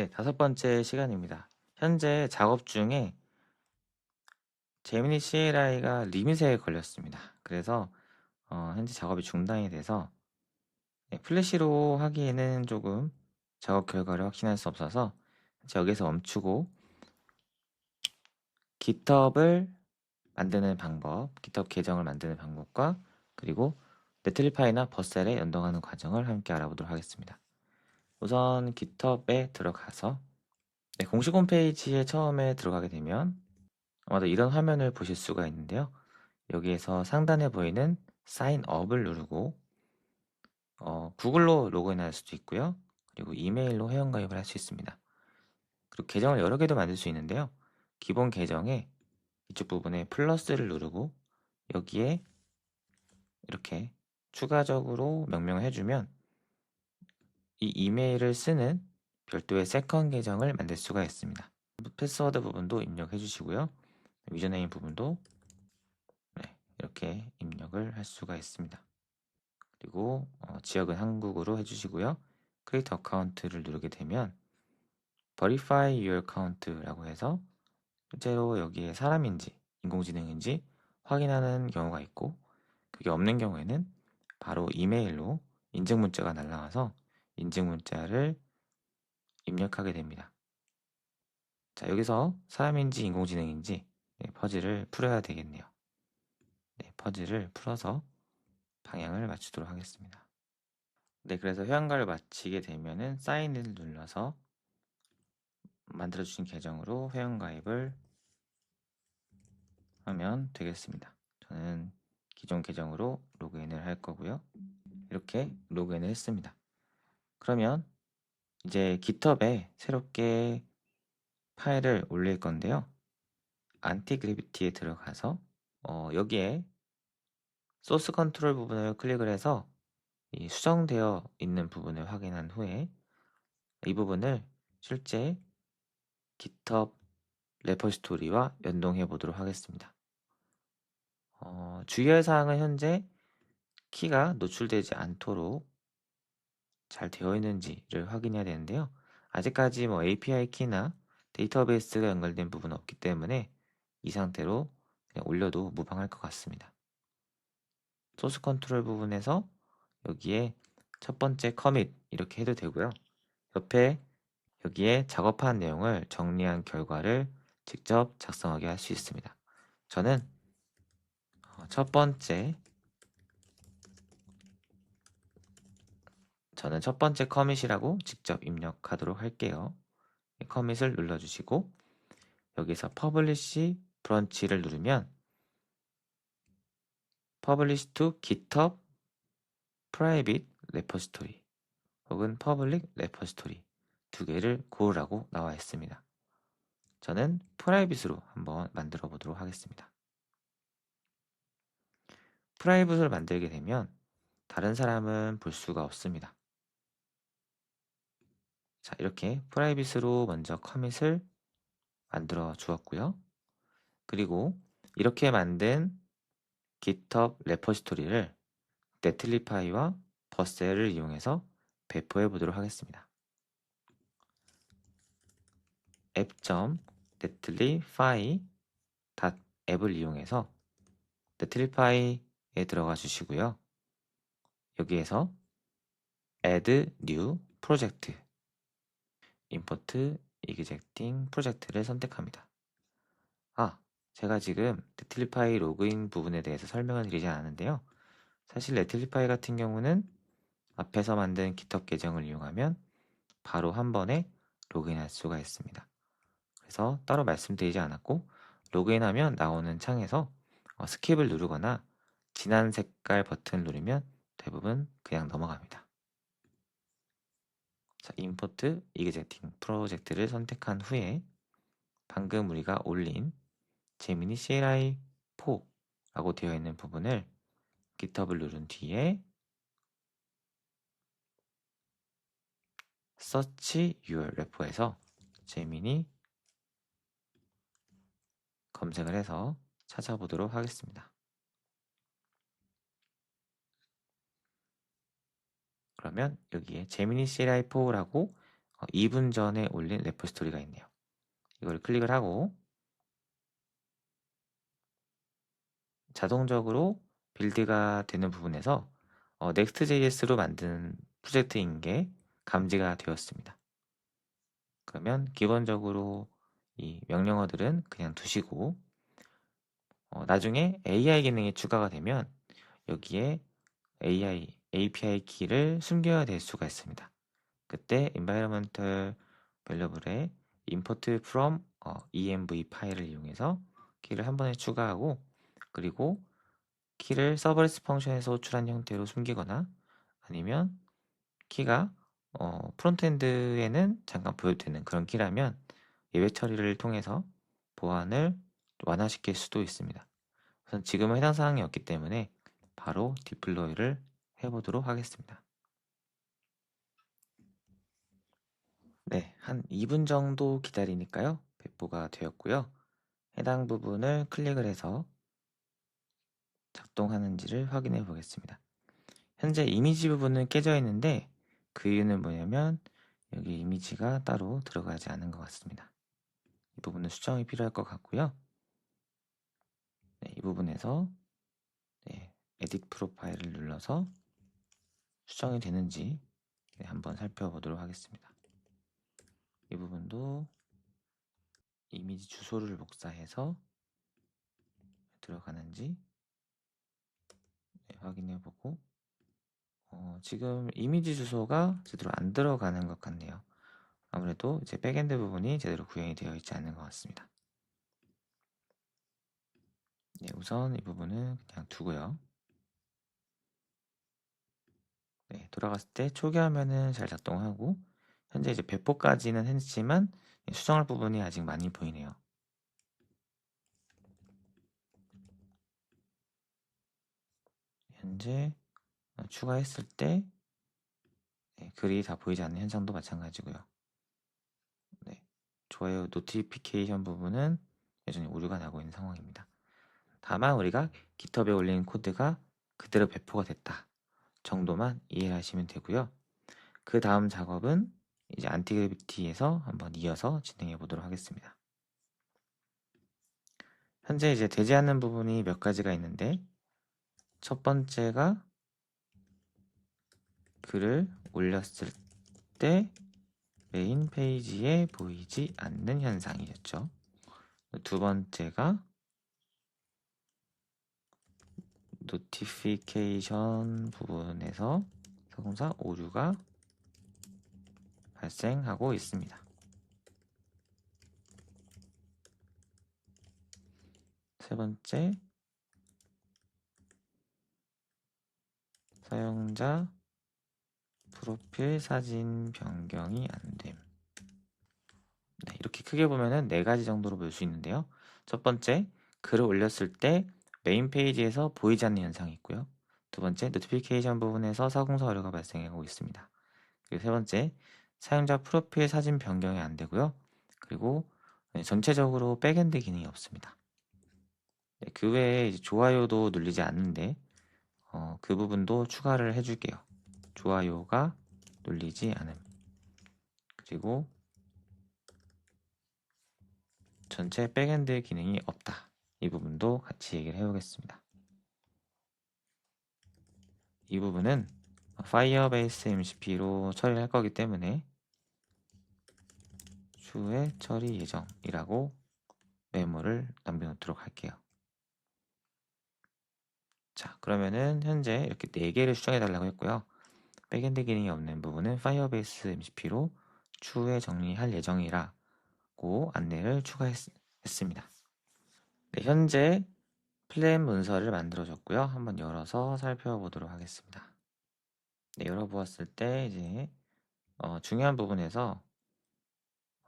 네, 다섯 번째 시간입니다. 현재 작업 중에 제미니 CLI가 리밋에 걸렸습니다. 그래서 현재 작업이 중단이 돼서 플래시로 하기에는 조금 작업 결과를 확신할 수 없어서 여기서 멈추고 GitHub을 만드는 방법, GitHub 계정을 만드는 방법과 그리고 네틀리파이나 버셀에 연동하는 과정을 함께 알아보도록 하겠습니다. 우선 GitHub에 들어가서 공식 홈페이지에 처음에 들어가게 되면 아마도 이런 화면을 보실 수가 있는데요. 여기에서 상단에 보이는 사인업을 누르고 구글로 로그인할 수도 있고요. 그리고 이메일로 회원가입을 할 수 있습니다. 그리고 계정을 여러 개도 만들 수 있는데요. 기본 계정에 이쪽 부분에 플러스를 누르고 여기에 이렇게 추가적으로 명명을 해주면 이 이메일을 쓰는 별도의 세컨 계정을 만들 수가 있습니다. 패스워드 부분도 입력해 주시고요. 유저네임 부분도 이렇게 입력을 할 수가 있습니다. 그리고 지역은 한국으로 해주시고요. 크리에이터 어카운트를 누르게 되면 Verify Your Account라고 해서 실제로 여기에 사람인지 인공지능인지 확인하는 경우가 있고 그게 없는 경우에는 바로 이메일로 인증 문자가 날라와서 인증 문자를 입력하게 됩니다. 자, 여기서 사람인지 인공지능인지 퍼즐을 풀어야 되겠네요. 퍼즐을 풀어서 방향을 맞추도록 하겠습니다. 그래서 회원가를 마치게 되면은 사인을 눌러서 만들어주신 계정으로 회원가입을 하면 되겠습니다. 저는 기존 계정으로 로그인을 할 거고요. 이렇게 로그인을 했습니다. 그러면 이제 GitHub에 새롭게 파일을 올릴 건데요. 안티그래비티에 들어가서 여기에 소스 컨트롤 부분을 클릭을 해서 이 수정되어 있는 부분을 확인한 후에 이 부분을 실제 GitHub 레포지토리와 연동해 보도록 하겠습니다. 주의할 사항은 현재 키가 노출되지 않도록 잘 되어 있는지를 확인해야 되는데요. 아직까지 API 키나 데이터베이스가 연결된 부분은 없기 때문에 이 상태로 그냥 올려도 무방할 것 같습니다. 소스 컨트롤 부분에서 여기에 첫 번째 커밋 이렇게 해도 되고요. 옆에 여기에 작업한 내용을 정리한 결과를 직접 작성하게 할 수 있습니다. 저는 첫 번째 커밋이라고 직접 입력하도록 할게요. 커밋을 눌러주시고 여기서 Publish Branch를 누르면 Publish to GitHub Private Repository 혹은 Public Repository 두 개를 고르라고 나와 있습니다. 저는 프라이빗으로 한번 만들어 보도록 하겠습니다. 프라이빗을 만들게 되면 다른 사람은 볼 수가 없습니다. 자, 이렇게 프라이빗으로 먼저 커밋을 만들어 주었고요. 그리고 이렇게 만든 GitHub 레포지토리를 네틀리파이와 버셀을 이용해서 배포해 보도록 하겠습니다. app.netlify.app을 이용해서 네틀리파이에 들어가 주시고요. 여기에서 add new project, import existing project를 선택합니다. 제가 지금 네틀리파이 로그인 부분에 대해서 설명을 드리지 않았는데요. 사실 네틀리파이 같은 경우는 앞에서 만든 GitHub 계정을 이용하면 바로 한 번에 로그인할 수가 있습니다. 그래서 따로 말씀드리지 않았고 로그인하면 나오는 창에서 스킵을 누르거나 진한 색깔 버튼을 누르면 대부분 그냥 넘어갑니다. 자, import existing project를 선택한 후에 방금 우리가 올린 제미니 CLI4라고 되어 있는 부분을 GitHub을 누른 뒤에 Search Your Repo에서 제미니 검색을 해서 찾아보도록 하겠습니다. 그러면 여기에 제미니 CLI4라고 2분 전에 올린 레포지토리가 있네요. 이걸 클릭을 하고 자동적으로 빌드가 되는 부분에서 Next.js로 만든 프로젝트인 게 감지가 되었습니다. 그러면 기본적으로 이 명령어들은 그냥 두시고 나중에 AI 기능이 추가가 되면 여기에 API 키를 숨겨야 될 수가 있습니다. 그때 environmental variable에 import from env 파일을 이용해서 키를 한 번에 추가하고 그리고 키를 서브레스 펑션에서 호출한 형태로 숨기거나 아니면 키가 프론트엔드에는 잠깐 보여도 되는 그런 키라면 예외 처리를 통해서 보안을 완화시킬 수도 있습니다. 우선 지금은 해당 사항이 없기 때문에 바로 디플로이를 해보도록 하겠습니다. 네, 한 2분 정도 기다리니까요. 배포가 되었고요. 해당 부분을 클릭을 해서 작동하는지를 확인해 보겠습니다. 현재 이미지 부분은 깨져 있는데 그 이유는 뭐냐면 여기 이미지가 따로 들어가지 않은 것 같습니다. 이 부분은 수정이 필요할 것 같고요. 네, 이 부분에서 에딧 프로파일을 눌러서 수정이 되는지 한번 살펴보도록 하겠습니다. 이 부분도 이미지 주소를 복사해서 들어가는지 확인해보고 지금 이미지 주소가 제대로 안 들어가는 것 같네요. 아무래도 이제 백엔드 부분이 제대로 구현이 되어 있지 않은 것 같습니다. 네, 우선 이 부분은 그냥 두고요. 네, 돌아갔을 때 초기 화면은 잘 작동하고 현재 이제 배포까지는 했지만 수정할 부분이 아직 많이 보이네요. 현재 추가했을 때 글이 다 보이지 않는 현상도 마찬가지고요. 네, 좋아요 노티피케이션 부분은 여전히 오류가 나고 있는 상황입니다. 다만 우리가 깃허브에 올린 코드가 그대로 배포가 됐다 정도만 이해하시면 되고요. 그 다음 작업은 이제 안티그래비티에서 한번 이어서 진행해 보도록 하겠습니다. 현재 이제 되지 않는 부분이 몇 가지가 있는데 첫 번째가 글을 올렸을 때 메인 페이지에 보이지 않는 현상이었죠. 두 번째가 노티피케이션 부분에서 서공사 오류가 발생하고 있습니다. 세 번째, 사용자 프로필 사진 변경이 안 됨. 네, 이렇게 크게 보면은 네 가지 정도로 볼 수 있는데요. 첫 번째, 글을 올렸을 때 메인 페이지에서 보이지 않는 현상이 있고요. 두 번째, 노티피케이션 부분에서 사공사 오류가 발생하고 있습니다. 그리고 세 번째, 사용자 프로필 사진 변경이 안 되고요. 그리고 전체적으로 백엔드 기능이 없습니다. 네, 그 외에 이제 좋아요도 눌리지 않는데 그 부분도 추가를 해줄게요. 좋아요가 눌리지 않음. 그리고 전체 백엔드 기능이 없다. 이 부분도 같이 얘기를 해보겠습니다. 이 부분은 파이어베이스 MCP로 처리를 할 거기 때문에 추후에 처리 예정이라고 메모를 남겨놓도록 할게요. 자, 그러면은 현재 이렇게 4개를 수정해 달라고 했고요. 백엔드 기능이 없는 부분은 파이어베이스 MCP로 추후에 정리할 예정이라고 안내를 추가했습니다. 네, 현재 플랜 문서를 만들어줬고요. 한번 열어서 살펴보도록 하겠습니다. 네, 열어보았을 때 이제 중요한 부분에서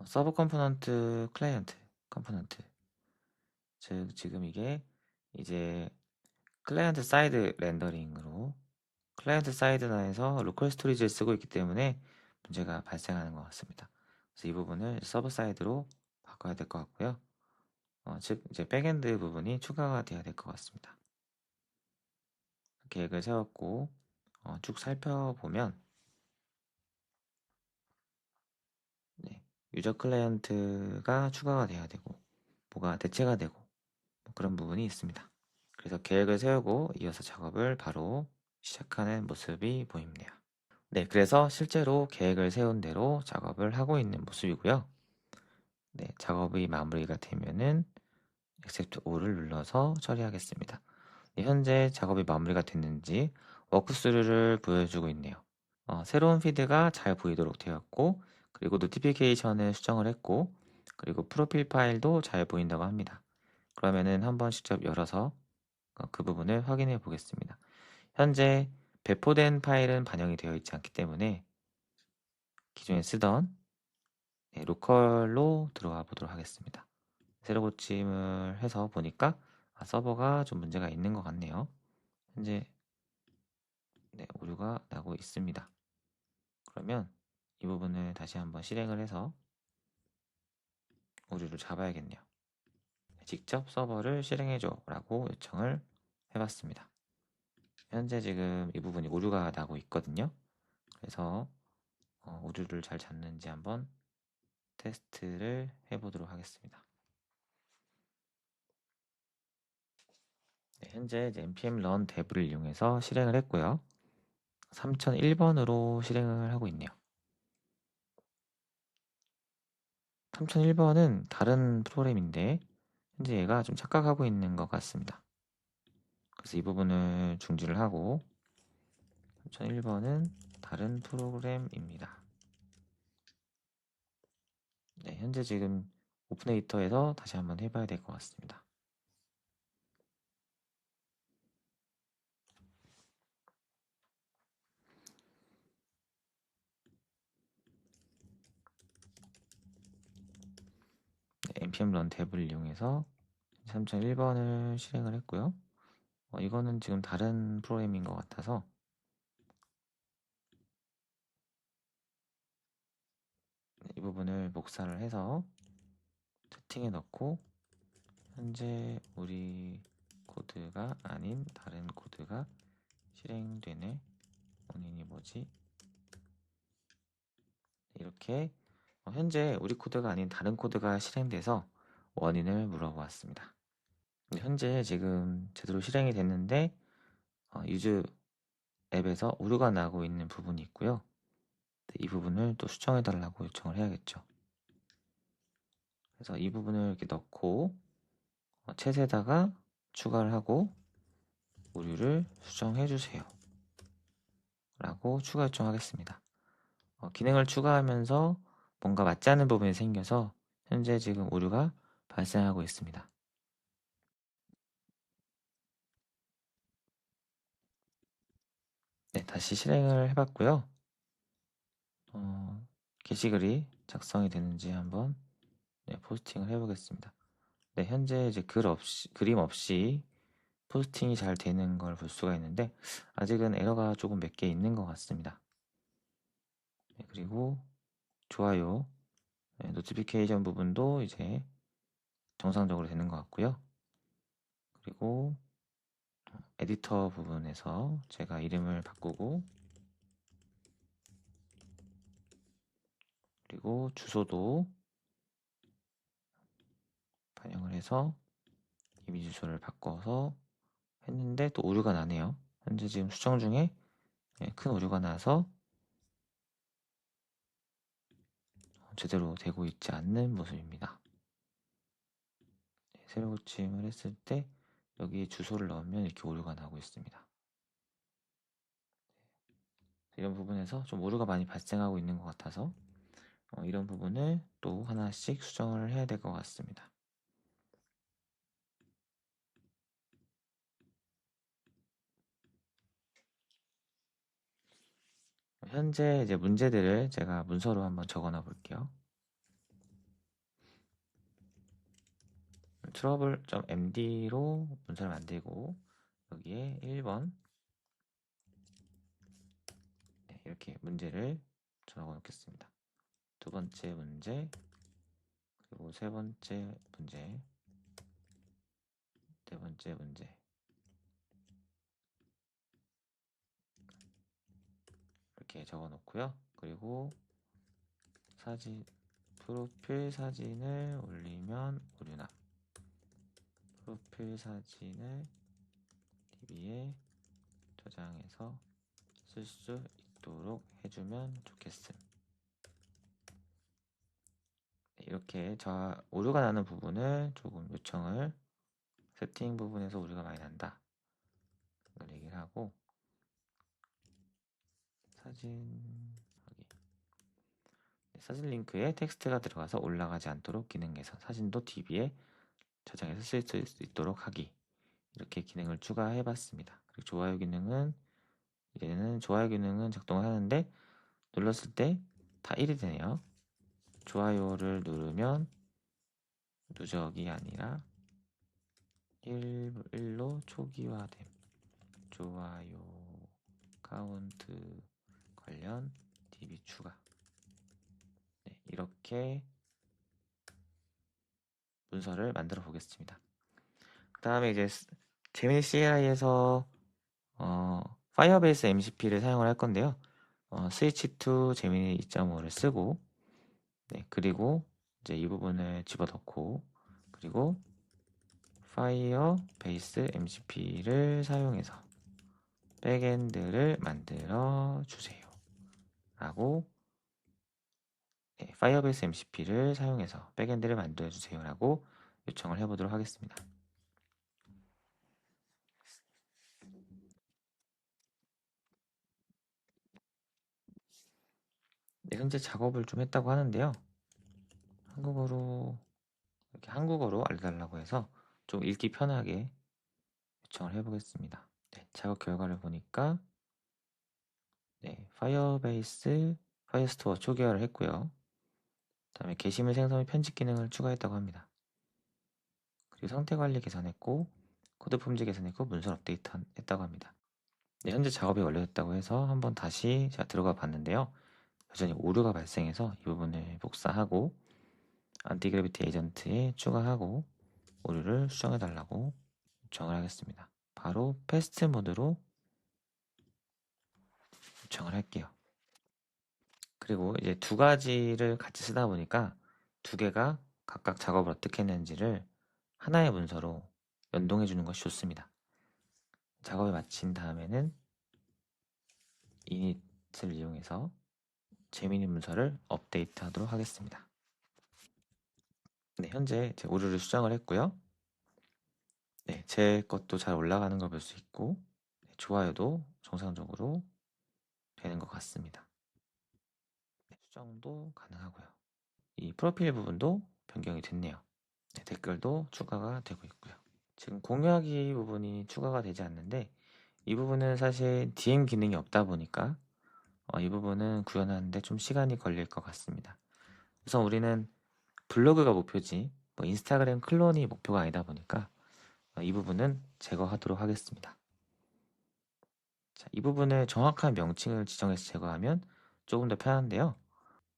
서브 컴포넌트 클라이언트 컴포넌트 즉 지금 이게 이제 클라이언트 사이드 렌더링으로 클라이언트 사이드에서 로컬 스토리지를 쓰고 있기 때문에 문제가 발생하는 것 같습니다. 그래서 이 부분을 서버 사이드로 바꿔야 될 것 같고요. 즉 이제 백엔드 부분이 추가가 돼야 될 것 같습니다. 계획을 세웠고 쭉 살펴보면 유저 클라이언트가 추가가 돼야 되고 뭐가 대체가 되고 뭐 그런 부분이 있습니다. 그래서 계획을 세우고 이어서 작업을 바로 시작하는 모습이 보입네요. 네, 그래서 실제로 계획을 세운 대로 작업을 하고 있는 모습이고요. 네, 작업이 마무리가 되면은 Accept All을 눌러서 처리하겠습니다. 네, 현재 작업이 마무리가 됐는지 워크스루를 보여주고 있네요. 새로운 피드가 잘 보이도록 되었고, 그리고 노티피케이션을 수정을 했고, 그리고 프로필 파일도 잘 보인다고 합니다. 그러면은 한번 직접 열어서 그 부분을 확인해 보겠습니다. 현재 배포된 파일은 반영이 되어 있지 않기 때문에 기존에 쓰던 로컬로 들어와 보도록 하겠습니다. 새로 고침을 해서 보니까 서버가 좀 문제가 있는 것 같네요. 현재 오류가 나고 있습니다. 그러면 이 부분을 다시 한번 실행을 해서 오류를 잡아야겠네요. 직접 서버를 실행해줘 라고 요청을 해봤습니다. 현재 지금 이 부분이 오류가 나고 있거든요. 그래서 오류를 잘 잡는지 한번 테스트를 해보도록 하겠습니다. 네, 현재 이제 npm run dev를 이용해서 실행을 했고요. 3001번으로 실행을 하고 있네요. 3001번은 다른 프로그램인데 현재 얘가 좀 착각하고 있는 것 같습니다. 그래서 이 부분을 중지를 하고 3001번은 다른 프로그램입니다. 네, 현재 지금 오픈에이터에서 다시 한번 해봐야 될 것 같습니다. 네, npm run dev를 이용해서 3001번을 실행을 했고요. 이거는 지금 다른 프로그램인 것 같아서 이 부분을 복사를 해서 채팅에 넣고 현재 우리 코드가 아닌 다른 코드가 실행되네. 원인이 뭐지? 이렇게 현재 우리 코드가 아닌 다른 코드가 실행돼서 원인을 물어보았습니다. 현재 지금 제대로 실행이 됐는데 유즈 앱에서 오류가 나고 있는 부분이 있고요. 이 부분을 또 수정해 달라고 요청을 해야겠죠. 그래서 이 부분을 이렇게 넣고 챗에다가 추가를 하고 오류를 수정해 주세요 라고 추가 요청하겠습니다. 기능을 추가하면서 뭔가 맞지 않는 부분이 생겨서 현재 지금 오류가 발생하고 있습니다. 네, 다시 실행을 해봤고요. 게시글이 작성이 되는지 한번 포스팅을 해보겠습니다. 네, 현재 이제 그림 없이 포스팅이 잘 되는 걸 볼 수가 있는데 아직은 에러가 조금 몇 개 있는 것 같습니다. 네, 그리고 좋아요, 노티피케이션 부분도 이제 정상적으로 되는 것 같고요. 그리고 에디터 부분에서 제가 이름을 바꾸고 그리고 주소도 반영을 해서 이미 주소를 바꿔서 했는데 또 오류가 나네요. 현재 지금 수정 중에 큰 오류가 나서 제대로 되고 있지 않는 모습입니다. 새로 고침을 했을 때 여기 주소를 넣으면 이렇게 오류가 나고 있습니다. 이런 부분에서 좀 오류가 많이 발생하고 있는 것 같아서 이런 부분을 또 하나씩 수정을 해야 될 것 같습니다. 현재 이제 문제들을 제가 문서로 한번 적어놔 볼게요. trouble.md로 문서를 만들고 여기에 1번 이렇게 문제를 적어 놓겠습니다. 두 번째 문제, 그리고 세 번째 문제, 네 번째 문제 이렇게 적어 놓고요. 그리고 사진 프로필 사진을 올리면 오류나. 프로필 사진을 DB에 저장해서 쓸 수 있도록 해주면 좋겠음. 이렇게 오류가 나는 부분을 조금 요청을, 세팅 부분에서 오류가 많이 난다 이걸 얘기를 하고, 사진 링크에 텍스트가 들어가서 올라가지 않도록 기능 개선, 사진도 DB에 저장해서 쓸 수 있도록 하기, 이렇게 기능을 추가해 봤습니다. 그리고 좋아요 기능은, 이제는 좋아요 기능은 작동을 하는데 눌렀을 때 다 1이 되네요. 좋아요를 누르면 누적이 아니라 1로 초기화됨. 좋아요 카운트 관련 DB 추가. 네, 이렇게 문서를 만들어 보겠습니다. 그 다음에 이제 제미니 CLI에서 파이어베이스 MCP를 사용을 할 건데요. 스위치 투 제미니 2.5를 쓰고, 네, 그리고 이제 이 부분을 집어넣고, 그리고 파이어베이스 MCP를 사용해서 백엔드를 만들어 주세요 라고, 네, 파이어베이스 MCP를 사용해서 백엔드를 만들어 주세요 라고 요청을 해보도록 하겠습니다. 네, 현재 작업을 좀 했다고 하는데요. 이렇게 한국어로 알려달라고 해서 좀 읽기 편하게 요청을 해보겠습니다. 네, 작업 결과를 보니까, 네, 파이어스토어 초기화를 했고요. 다음에 게시물 생성 및 편집 기능을 추가했다고 합니다. 그리고 상태 관리 개선했고, 코드 품질 개선했고, 문서 업데이트 했다고 합니다. 네, 현재 작업이 완료됐다고 해서 한번 다시 제가 들어가 봤는데요. 여전히 오류가 발생해서 이 부분을 복사하고 안티그래비티 에이전트에 추가하고 오류를 수정해달라고 요청을 하겠습니다. 바로 패스트 모드로 요청을 할게요. 그리고 이제 두 가지를 같이 쓰다 보니까 두 개가 각각 작업을 어떻게 했는지를 하나의 문서로 연동해 주는 것이 좋습니다. 작업을 마친 다음에는 init을 이용해서 제미니 문서를 업데이트 하도록 하겠습니다. 네, 현재 제 오류를 수정을 했고요. 네, 제 것도 잘 올라가는 걸 볼 수 있고, 네, 좋아요도 정상적으로 되는 것 같습니다. 네, 수정도 가능하고요. 이 프로필 부분도 변경이 됐네요. 네, 댓글도 추가가 되고 있고요. 지금 공유하기 부분이 추가가 되지 않는데, 이 부분은 사실 DM 기능이 없다 보니까 이 부분은 구현하는데 좀 시간이 걸릴 것 같습니다. 우선 우리는 블로그가 목표지 뭐 인스타그램 클론이 목표가 아니다 보니까 이 부분은 제거하도록 하겠습니다. 자, 이 부분을 정확한 명칭을 지정해서 제거하면 조금 더 편한데요.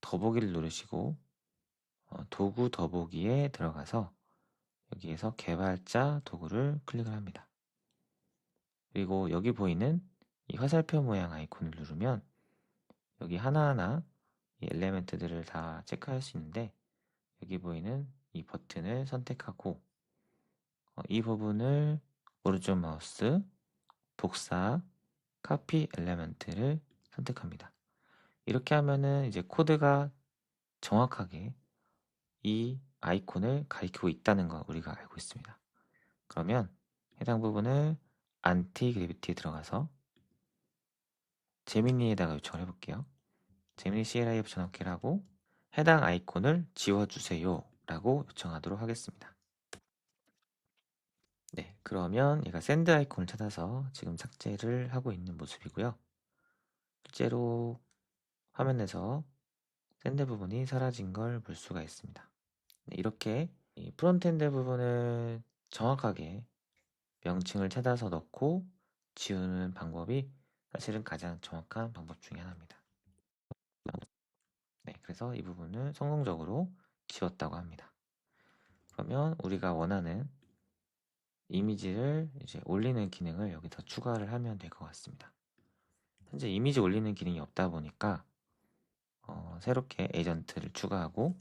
더보기를 누르시고 도구 더보기에 들어가서 여기에서 개발자 도구를 클릭을 합니다. 그리고 여기 보이는 이 화살표 모양 아이콘을 누르면 여기 하나하나 이 엘리멘트들을 다 체크할 수 있는데, 여기 보이는 이 버튼을 선택하고 이 부분을 오른쪽 마우스 복사 카피 엘리멘트를 선택합니다. 이렇게 하면은 이제 코드가 정확하게 이 아이콘을 가리키고 있다는 거 우리가 알고 있습니다. 그러면 해당 부분을 안티그래비티에 들어가서 제미니에다가 요청을 해볼게요. 제미니 CLI 붙여넣기를 하고 해당 아이콘을 지워주세요 라고 요청하도록 하겠습니다. 네, 그러면 얘가 샌드 아이콘을 찾아서 지금 삭제를 하고 있는 모습이고요. 실제로 화면에서 샌드 부분이 사라진 걸 볼 수가 있습니다. 네, 이렇게 이 프론트엔드 부분을 정확하게 명칭을 찾아서 넣고 지우는 방법이 사실은 가장 정확한 방법 중에 하나입니다. 네, 그래서 이 부분을 성공적으로 지웠다고 합니다. 그러면 우리가 원하는 이미지를 이제 올리는 기능을 여기서 추가를 하면 될 것 같습니다. 현재 이미지 올리는 기능이 없다 보니까 새롭게 에이전트를 추가하고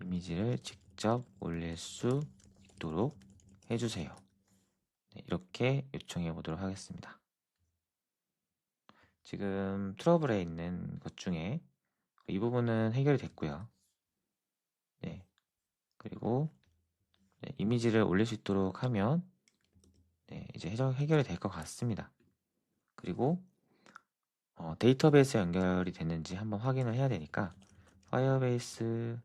이미지를 직접 올릴 수 있도록 해주세요. 네, 이렇게 요청해 보도록 하겠습니다. 지금 트러블에 있는 것 중에 이 부분은 해결이 됐고요. 네, 그리고 네, 이미지를 올릴 수 있도록 하면 네, 이제 해결이 될 것 같습니다. 그리고 데이터베이스 연결이 됐는지 한번 확인을 해야 되니까 파이어베이스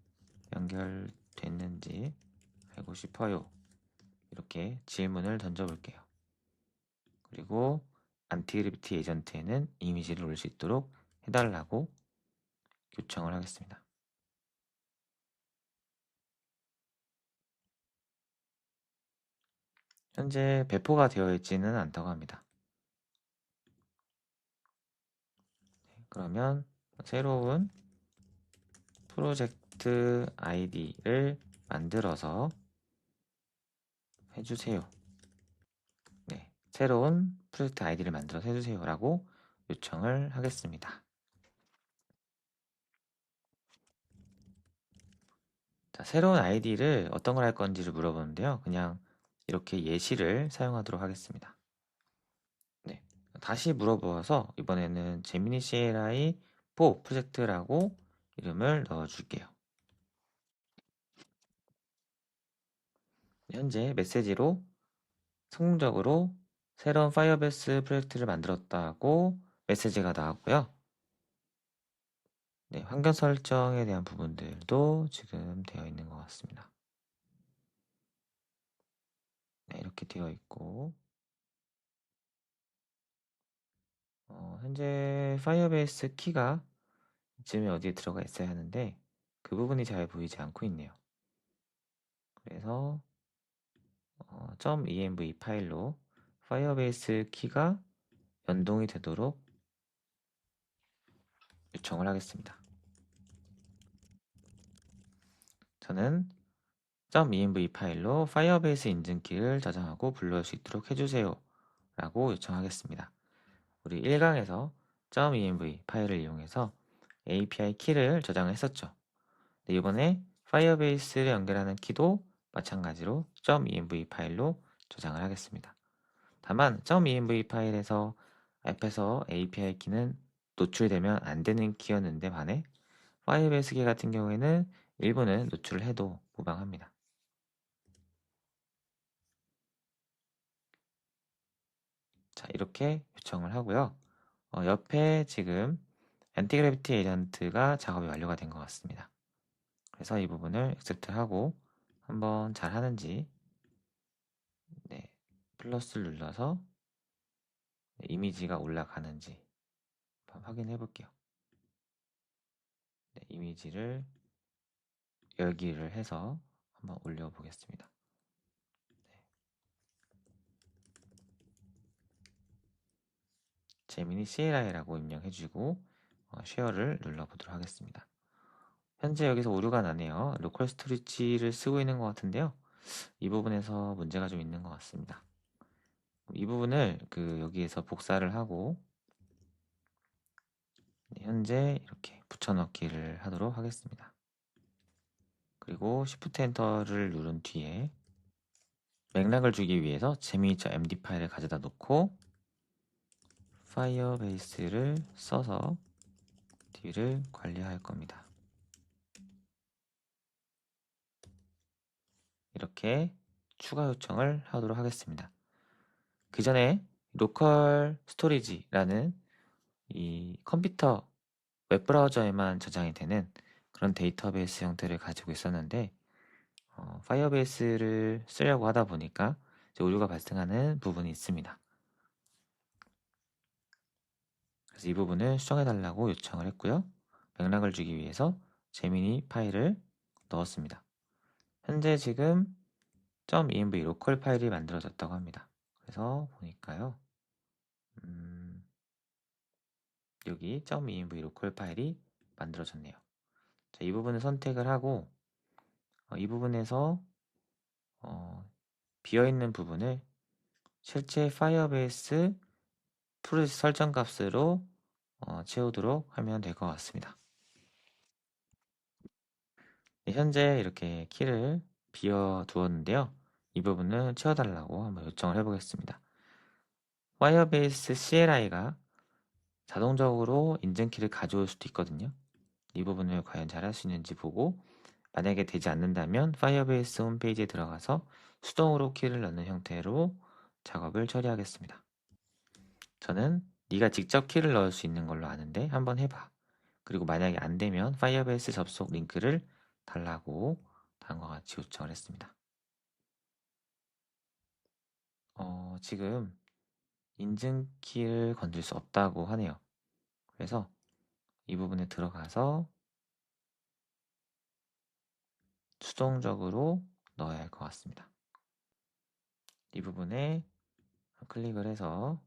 연결됐는지 알고 싶어요. 이렇게 질문을 던져볼게요. 그리고 안티그래비티 에이전트에는 이미지를 올릴 수 있도록 해달라고 요청을 하겠습니다. 현재 배포가 되어 있지는 않다고 합니다. 그러면 새로운 프로젝트 아이디를 만들어서 해주세요. 네, 새로운 프로젝트 아이디를 만들어서 해주세요 라고 요청을 하겠습니다. 자, 새로운 아이디를 어떤 걸 할 건지를 물어보는데요. 그냥 이렇게 예시를 사용하도록 하겠습니다. 네, 다시 물어보아서 이번에는 제미니 CLI 4 프로젝트라고 이름을 넣어줄게요. 현재 메시지로 성공적으로 새로운 파이어베이스 프로젝트를 만들었다고 메시지가 나왔고요. 네, 환경 설정에 대한 부분들도 지금 되어 있는 것 같습니다. 네, 이렇게 되어 있고 현재 파이어베이스 키가 이쯤에 어디에 들어가 있어야 하는데 그 부분이 잘 보이지 않고 있네요. 그래서 .env 파일로 파이어베이스 키가 연동이 되도록 요청을 하겠습니다. 저는 .env 파일로 파이어베이스 인증키를 저장하고 불러올 수 있도록 해주세요 라고 요청하겠습니다. 우리 1강에서 .env 파일을 이용해서 API 키를 저장했었죠. 이번에 파이어베이스를 연결하는 키도 마찬가지로 .env 파일로 저장을 하겠습니다. 다만 .env 파일에서 앱에서 API 키는 노출되면 안 되는 키였는데 반해 파이어베이스 키 같은 경우에는 일부는 노출을 해도 무방합니다. 자, 이렇게 요청을 하고요. 옆에 지금 엔티그래비티 에이전트가 작업이 완료가 된 것 같습니다. 그래서 이 부분을 액셉트하고 한번 잘 하는지 네, 플러스를 눌러서 이미지가 올라가는지 한번 확인해 볼게요. 네, 이미지를 열기를 해서 한번 올려 보겠습니다. 네. 제미니 CLI라고 입력해 주고 쉐어를 눌러 보도록 하겠습니다. 현재 여기서 오류가 나네요. 로컬 스토리지를 쓰고 있는 것 같은데요. 이 부분에서 문제가 좀 있는 것 같습니다. 이 부분을 여기에서 복사를 하고 현재 이렇게 붙여넣기를 하도록 하겠습니다. 그리고 Shift 엔터를 누른 뒤에 맥락을 주기 위해서 재미.md 파일을 가져다 놓고 파이어베이스를 써서 뒤를 관리할 겁니다. 이렇게 추가 요청을 하도록 하겠습니다. 그 전에 로컬 스토리지라는 이 컴퓨터 웹브라우저에만 저장이 되는 그런 데이터베이스 형태를 가지고 있었는데 파이어베이스를 쓰려고 하다 보니까 오류가 발생하는 부분이 있습니다. 그래서 이 부분을 수정해 달라고 요청을 했고요. 맥락을 주기 위해서 제미니 파일을 넣었습니다. 현재 지금 .env 로컬 파일이 만들어졌다고 합니다. 그래서 보니까요. 여기 .env 로컬 파일이 만들어졌네요. 자, 이 부분을 선택을 하고 이 부분에서 비어있는 부분을 실제 파이어베이스 프로젝트 설정 값으로 채우도록 하면 될 것 같습니다. 네, 현재 이렇게 키를 비워 두었는데요. 이 부분을 채워달라고 한번 요청을 해보겠습니다. 파이어베이스 CLI가 자동적으로 인증키를 가져올 수도 있거든요. 이 부분을 과연 잘 할 수 있는지 보고 만약에 되지 않는다면 파이어베이스 홈페이지에 들어가서 수동으로 키를 넣는 형태로 작업을 처리하겠습니다. 저는 네가 직접 키를 넣을 수 있는 걸로 아는데 한번 해봐. 그리고 만약에 안 되면 파이어베이스 접속 링크를 달라고 다음과 같이 요청을 했습니다. 지금 인증키를 건들 수 없다고 하네요. 그래서 이 부분에 들어가서 수동적으로 넣어야 할 것 같습니다. 이 부분에 클릭을 해서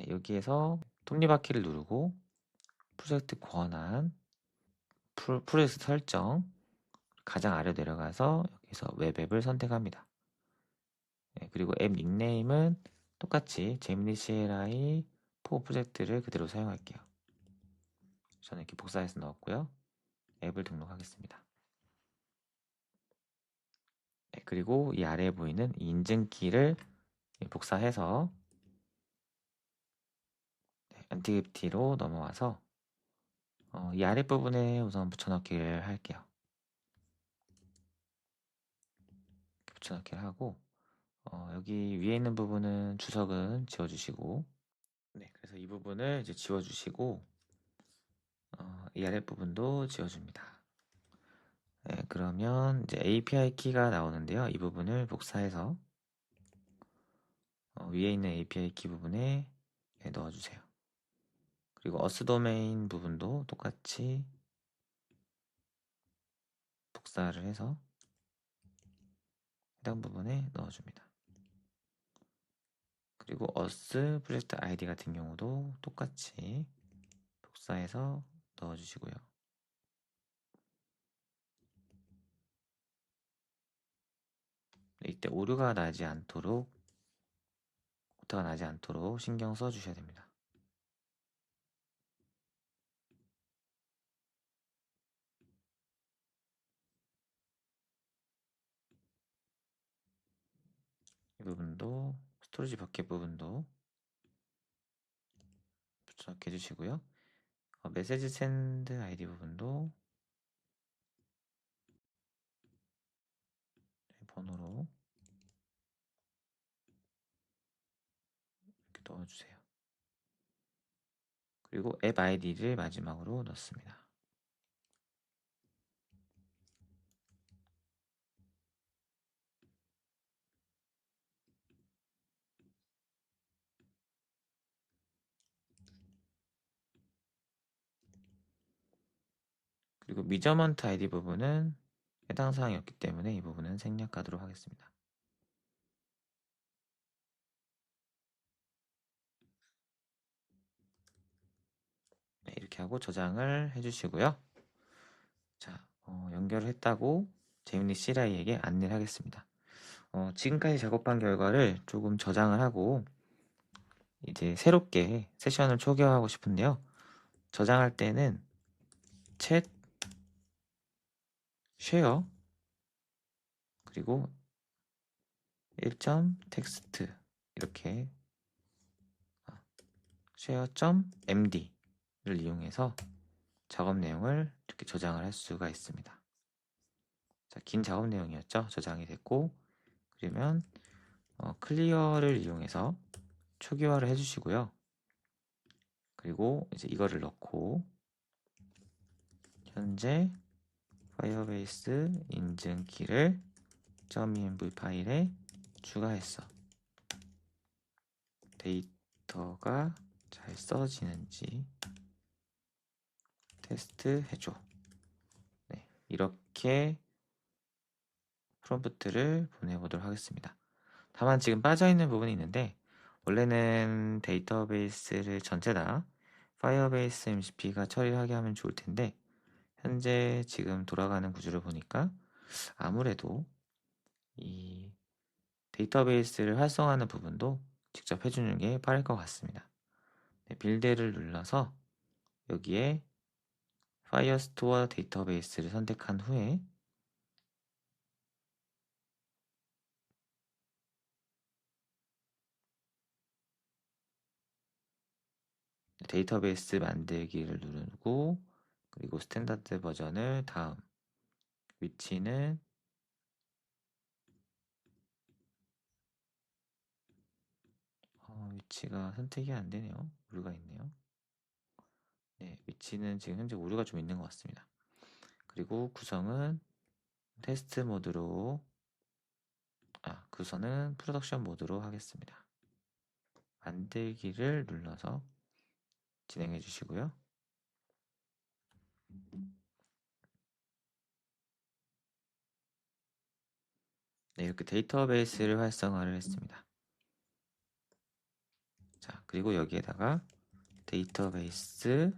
여기에서 톱니바퀴를 누르고 프로젝트 권한, 프로젝트 설정, 가장 아래로 내려가서 여기서 웹앱을 선택합니다. 그리고 앱 닉네임은 똑같이 제미니 CLI 4 프로젝트를 그대로 사용할게요. 저는 이렇게 복사해서 넣었고요. 앱을 등록하겠습니다. 그리고 이 아래에 보이는 인증키를 복사해서 엔티티로 넘어와서 이 아랫부분에 우선 붙여넣기를 할게요. 붙여넣기를 하고 여기 위에 있는 부분은 주석은 지워주시고 네, 그래서 이 부분을 이제 지워주시고 이 아랫부분도 지워줍니다. 네, 그러면 이제 API 키가 나오는데요. 이 부분을 복사해서 위에 있는 API 키 부분에 넣어주세요. 그리고 어스 도메인 부분도 똑같이 복사를 해서 해당 부분에 넣어줍니다. 그리고 어스 프로젝트 아이디 같은 경우도 똑같이 복사해서 넣어주시고요. 이때 오류가 나지 않도록 오타가 나지 않도록 신경 써 주셔야 됩니다. 이 부분도 스토리지 버켓 부분도 붙여넣기 해주시고요. 메시지 샌드 아이디 부분도 번호로 이렇게 넣어주세요. 그리고 앱 아이디를 마지막으로 넣습니다. 그리고 미저먼트 아이디 부분은 해당 사항이었기 때문에 이 부분은 생략하도록 하겠습니다. 네, 이렇게 하고 저장을 해주시고요. 자, 연결을 했다고 제미니 CLI에게 안내를 하겠습니다. 지금까지 작업한 결과를 조금 저장을 하고 이제 새롭게 세션을 초기화하고 싶은데요. 저장할 때는 챗, 쉐어, 그리고 1점.텍스트 이렇게 share.md를 이용해서 작업 내용을 이렇게 저장을 할 수가 있습니다. 자, 긴 작업 내용이었죠. 저장이 됐고 그러면 클리어를 이용해서 초기화를 해주시고요. 그리고 이제 이거를 넣고 현재 파이어베이스 인증키를 .env 파일에 추가했어. 데이터가 잘 써지는지 테스트 해줘. 네, 이렇게 프롬프트를 보내보도록 하겠습니다. 다만 지금 빠져있는 부분이 있는데 원래는 데이터베이스를 전체 다 파이어베이스 MCP가 처리하게 하면 좋을 텐데 현재 지금 돌아가는 구조를 보니까 아무래도 이 데이터베이스를 활성화하는 부분도 직접 해주는 게 빠를 것 같습니다. 네, 빌드를 눌러서 여기에 파이어스토어 데이터베이스를 선택한 후에 데이터베이스 만들기를 누르고, 그리고 스탠다드 버전을 다음, 위치는 위치가 선택이 안 되네요. 오류가 있네요. 네, 위치는 지금 현재 오류가 좀 있는 것 같습니다. 그리고 구성은 테스트 모드로, 구성은 프로덕션 모드로 하겠습니다. 만들기를 눌러서 진행해 주시고요. 네, 이렇게 데이터베이스를 활성화를 했습니다. 자, 그리고 여기에다가 데이터베이스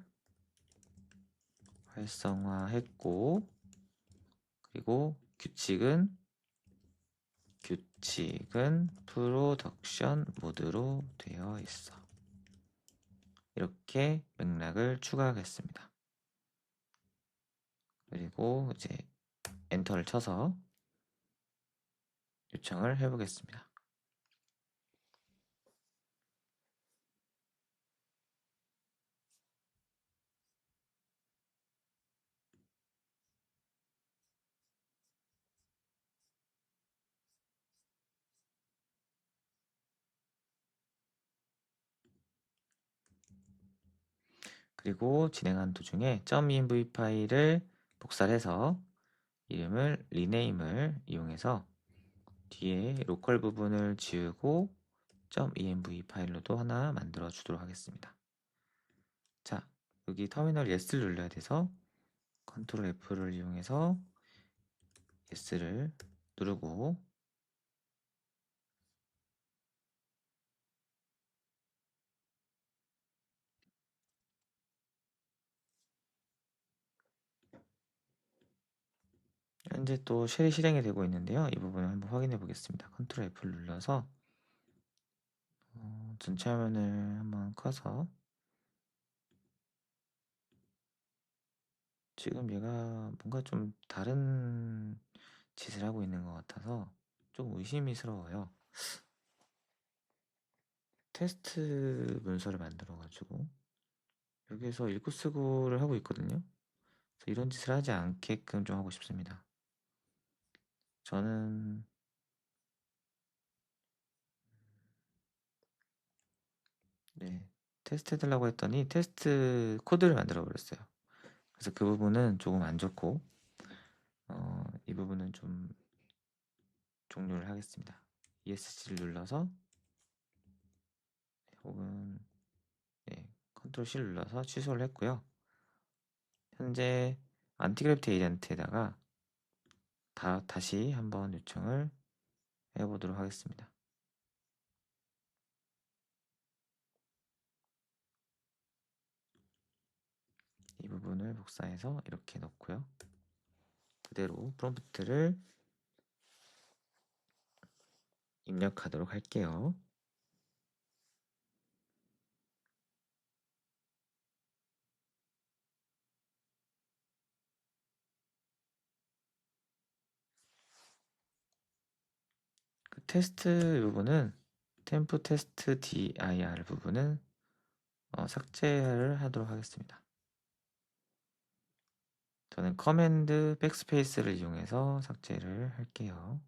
활성화했고, 그리고 규칙은 프로덕션 모드로 되어 있어. 이렇게 맥락을 추가하겠습니다. 그리고 이제 엔터를 쳐서 요청을 해보겠습니다. 그리고 진행하는 도중에 .env 파일을 복사해서 이름을 리네임을 이용해서 뒤에 로컬 부분을 지우고 .env 파일로도 하나 만들어 주도록 하겠습니다. 자, 여기 터미널 yes를 눌러야 돼서 컨트롤 F를 이용해서 yes를 누르고, 현재 또 쉘이 실행이 되고 있는데요. 이 부분을 한번 확인해 보겠습니다. 컨트롤 F를 눌러서 전체 화면을 한번 꺼서, 지금 얘가 뭔가 좀 다른 짓을 하고 있는 것 같아서 좀 의심스러워요. 테스트 문서를 만들어 가지고 여기에서 읽고 쓰고를 하고 있거든요. 그래서 이런 짓을 하지 않게끔 좀 하고 싶습니다. 저는 네, 테스트 해달라고 했더니 테스트 코드를 만들어 버렸어요. 그래서 그 부분은 조금 안 좋고, 이 부분은 좀 종료를 하겠습니다. ESC를 눌러서, 혹은 네, 컨트롤 C를 눌러서 취소를 했고요. 현재 안티그래프티 에이전트에다가 다시 한번 요청을 해보도록 하겠습니다. 이 부분을 복사해서 이렇게 넣고요. 그대로 프롬프트를 입력하도록 할게요. 그 테스트 부분은 템프 테스트 dir 부분은 삭제를 하도록 하겠습니다. 저는 커맨드 백스페이스를 이용해서 삭제를 할게요.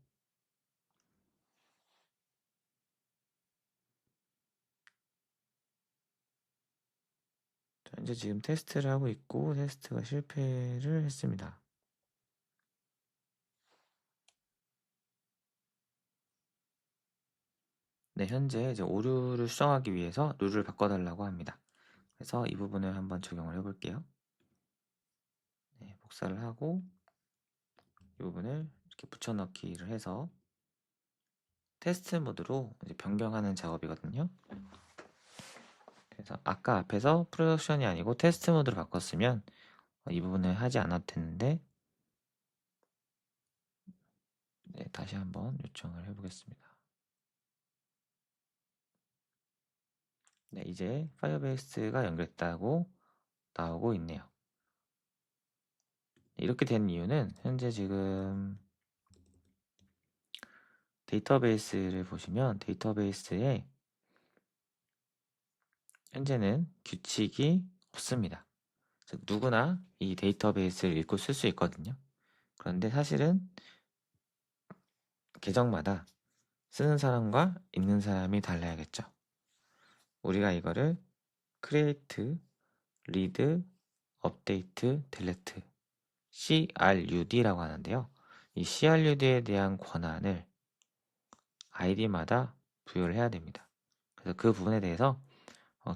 현재 지금 테스트를 하고 있고 테스트가 실패를 했습니다. 네, 현재 이제 오류를 수정하기 위해서 룰을 바꿔달라고 합니다. 그래서 이 부분을 한번 적용을 해볼게요. 네, 복사를 하고 이 부분을 이렇게 붙여넣기를 해서 테스트 모드로 이제 변경하는 작업이거든요. 그래서 아까 앞에서 프로덕션이 아니고 테스트 모드로 바꿨으면 이 부분을 하지 않아도 됐는데, 네, 다시 한번 요청을 해보겠습니다. 네, 이제 파이어베이스가 연결됐다고 나오고 있네요. 이렇게 된 이유는 현재 지금 데이터베이스를 보시면 데이터베이스에 현재는 규칙이 없습니다. 즉 누구나 이 데이터베이스를 읽고 쓸 수 있거든요. 그런데 사실은 계정마다 쓰는 사람과 읽는 사람이 달라야겠죠. 우리가 이거를 create, read, update, delete, CRUD라고 하는데요. 이 CRUD에 대한 권한을 아이디마다 부여를 해야 됩니다. 그래서 그 부분에 대해서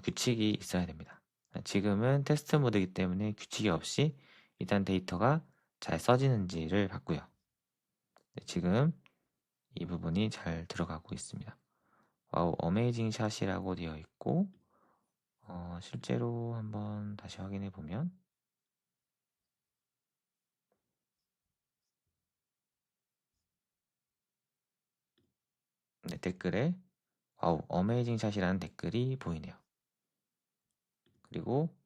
규칙이 있어야 됩니다. 지금은 테스트 모드이기 때문에 규칙이 없이 일단 데이터가 잘 써지는지를 봤고요. 지금 이 부분이 잘 들어가고 있습니다. 와우, 어메이징 샷이라고 되어 있고 실제로 한번 다시 확인해 보면 네, 댓글에 와우, 어메이징 샷이라는 댓글이 보이네요. 그리고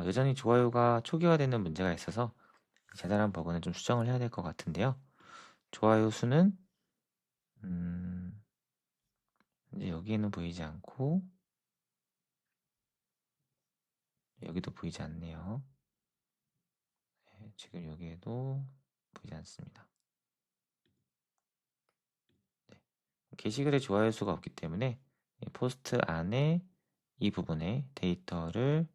여전히 좋아요가 초기화되는 문제가 있어서 자잘한 버그는 좀 수정을 해야 될 것 같은데요. 좋아요 수는 이제 여기에는 보이지 않고 여기도 보이지 않네요. 네, 지금 여기에도 보이지 않습니다. 네. 게시글에 좋아요 수가 없기 때문에 포스트 안에 이 부분에 데이터를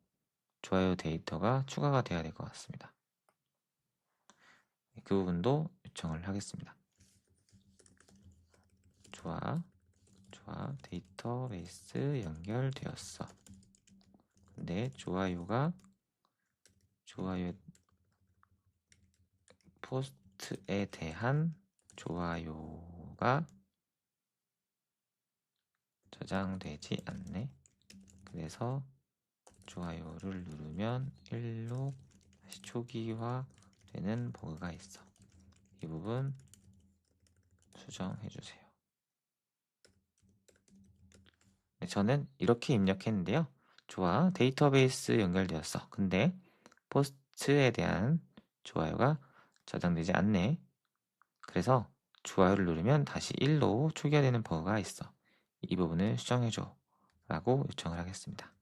좋아요 데이터가 추가가 돼야 될 것 같습니다. 그 부분도 요청을 하겠습니다. 좋아 데이터베이스 연결되었어. 근데 좋아요 포스트에 대한 좋아요가 저장되지 않네. 그래서 좋아요를 누르면 1로 다시 초기화되는 버그가 있어. 이 부분 수정해 주세요. 네, 저는 이렇게 입력했는데요. 좋아, 데이터베이스 연결되었어. 근데 포스트에 대한 좋아요가 저장되지 않네. 그래서 좋아요를 누르면 다시 1로 초기화되는 버그가 있어. 이 부분을 수정해줘 라고 요청을 하겠습니다.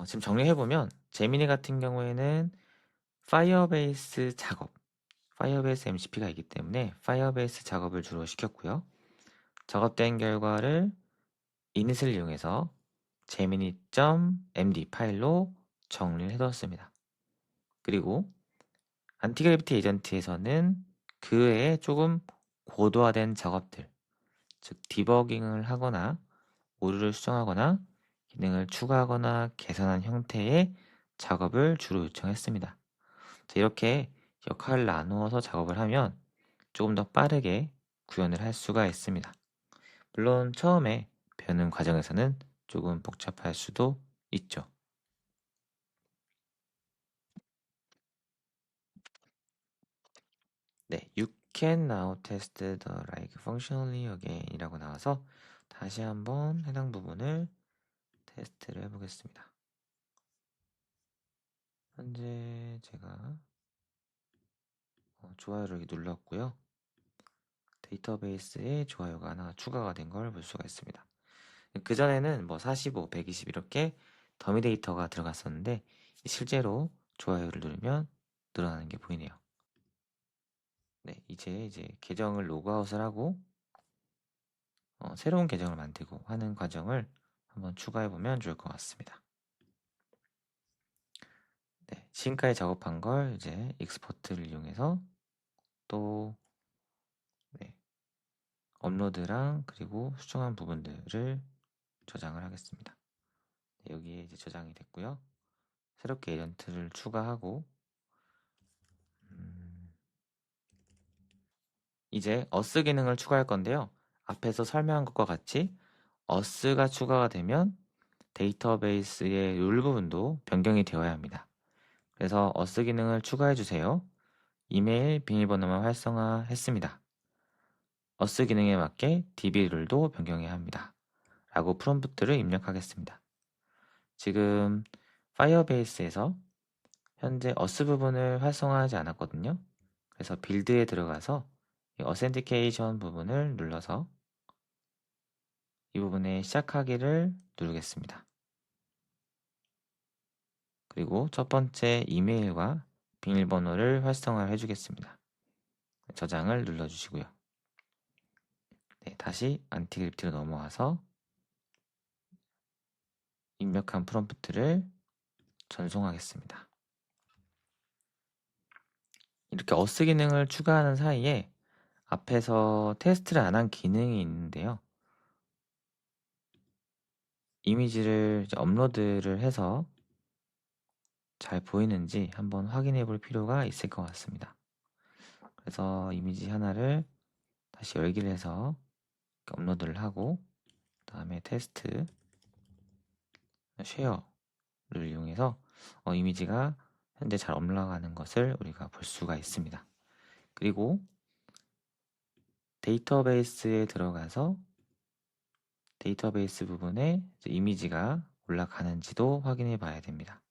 지금 정리해보면 제미니 같은 경우에는 파이어베이스 작업, 파이어베이스 MCP가 있기 때문에 파이어베이스 작업을 주로 시켰고요. 작업된 결과를 이닛을 이용해서 gemini.md 파일로 정리를 해뒀습니다. 그리고 안티그래비티 에이전트에서는 그 외에 조금 고도화된 작업들, 즉 디버깅을 하거나 오류를 수정하거나 기능을 추가하거나 개선한 형태의 작업을 주로 요청했습니다. 이렇게 역할을 나누어서 작업을 하면 조금 더 빠르게 구현을 할 수가 있습니다. 물론 처음에 배우는 과정에서는 조금 복잡할 수도 있죠. 네, You can now test the like functionally again 이라고 나와서 다시 한번 해당 부분을 테스트를 해보겠습니다. 현재 제가 좋아요를 눌렀고요. 데이터베이스에 좋아요가 하나 추가가 된 걸 볼 수가 있습니다. 그전에는 뭐 45, 120 이렇게 더미 데이터가 들어갔었는데 실제로 좋아요를 누르면 늘어나는 게 보이네요. 네, 이제 계정을 로그아웃을 하고 새로운 계정을 만들고 하는 과정을 한번 추가해 보면 좋을 것 같습니다. 네, 지금까지 작업한 걸 이제 익스포트를 이용해서 또 업로드랑 그리고 수정한 부분들을 저장을 하겠습니다. 네, 여기에 이제 저장이 됐고요. 새롭게 에이전트를 추가하고 이제 어스 기능을 추가할 건데요. 앞에서 설명한 것과 같이 어스가 추가가 되면 데이터베이스의 룰 부분도 변경이 되어야 합니다. 그래서 어스 기능을 추가해 주세요. 이메일 비밀번호만 활성화했습니다. 어스 기능에 맞게 DB 룰도 변경해야 합니다. 라고 프롬프트를 입력하겠습니다. 지금 파이어베이스에서 현재 어스 부분을 활성화하지 않았거든요. 그래서 빌드에 들어가서 이 어센티케이션 부분을 눌러서 이 부분에 시작하기를 누르겠습니다. 그리고 첫 번째 이메일과 비밀번호를 활성화를 해주겠습니다. 저장을 눌러주시고요. 네, 다시 안티크립트로 넘어와서 입력한 프롬프트를 전송하겠습니다. 이렇게 어스 기능을 추가하는 사이에 앞에서 테스트를 안 한 기능이 있는데요. 이미지를 이제 업로드를 해서 잘 보이는지 한번 확인해 볼 필요가 있을 것 같습니다. 그래서 이미지 하나를 다시 열기를 해서 업로드를 하고 그 다음에 테스트 쉐어를 이용해서 이미지가 현재 잘 올라가는 것을 우리가 볼 수가 있습니다. 그리고 데이터베이스에 들어가서 데이터베이스 부분에 이미지가 올라가는지도 확인해 봐야 됩니다.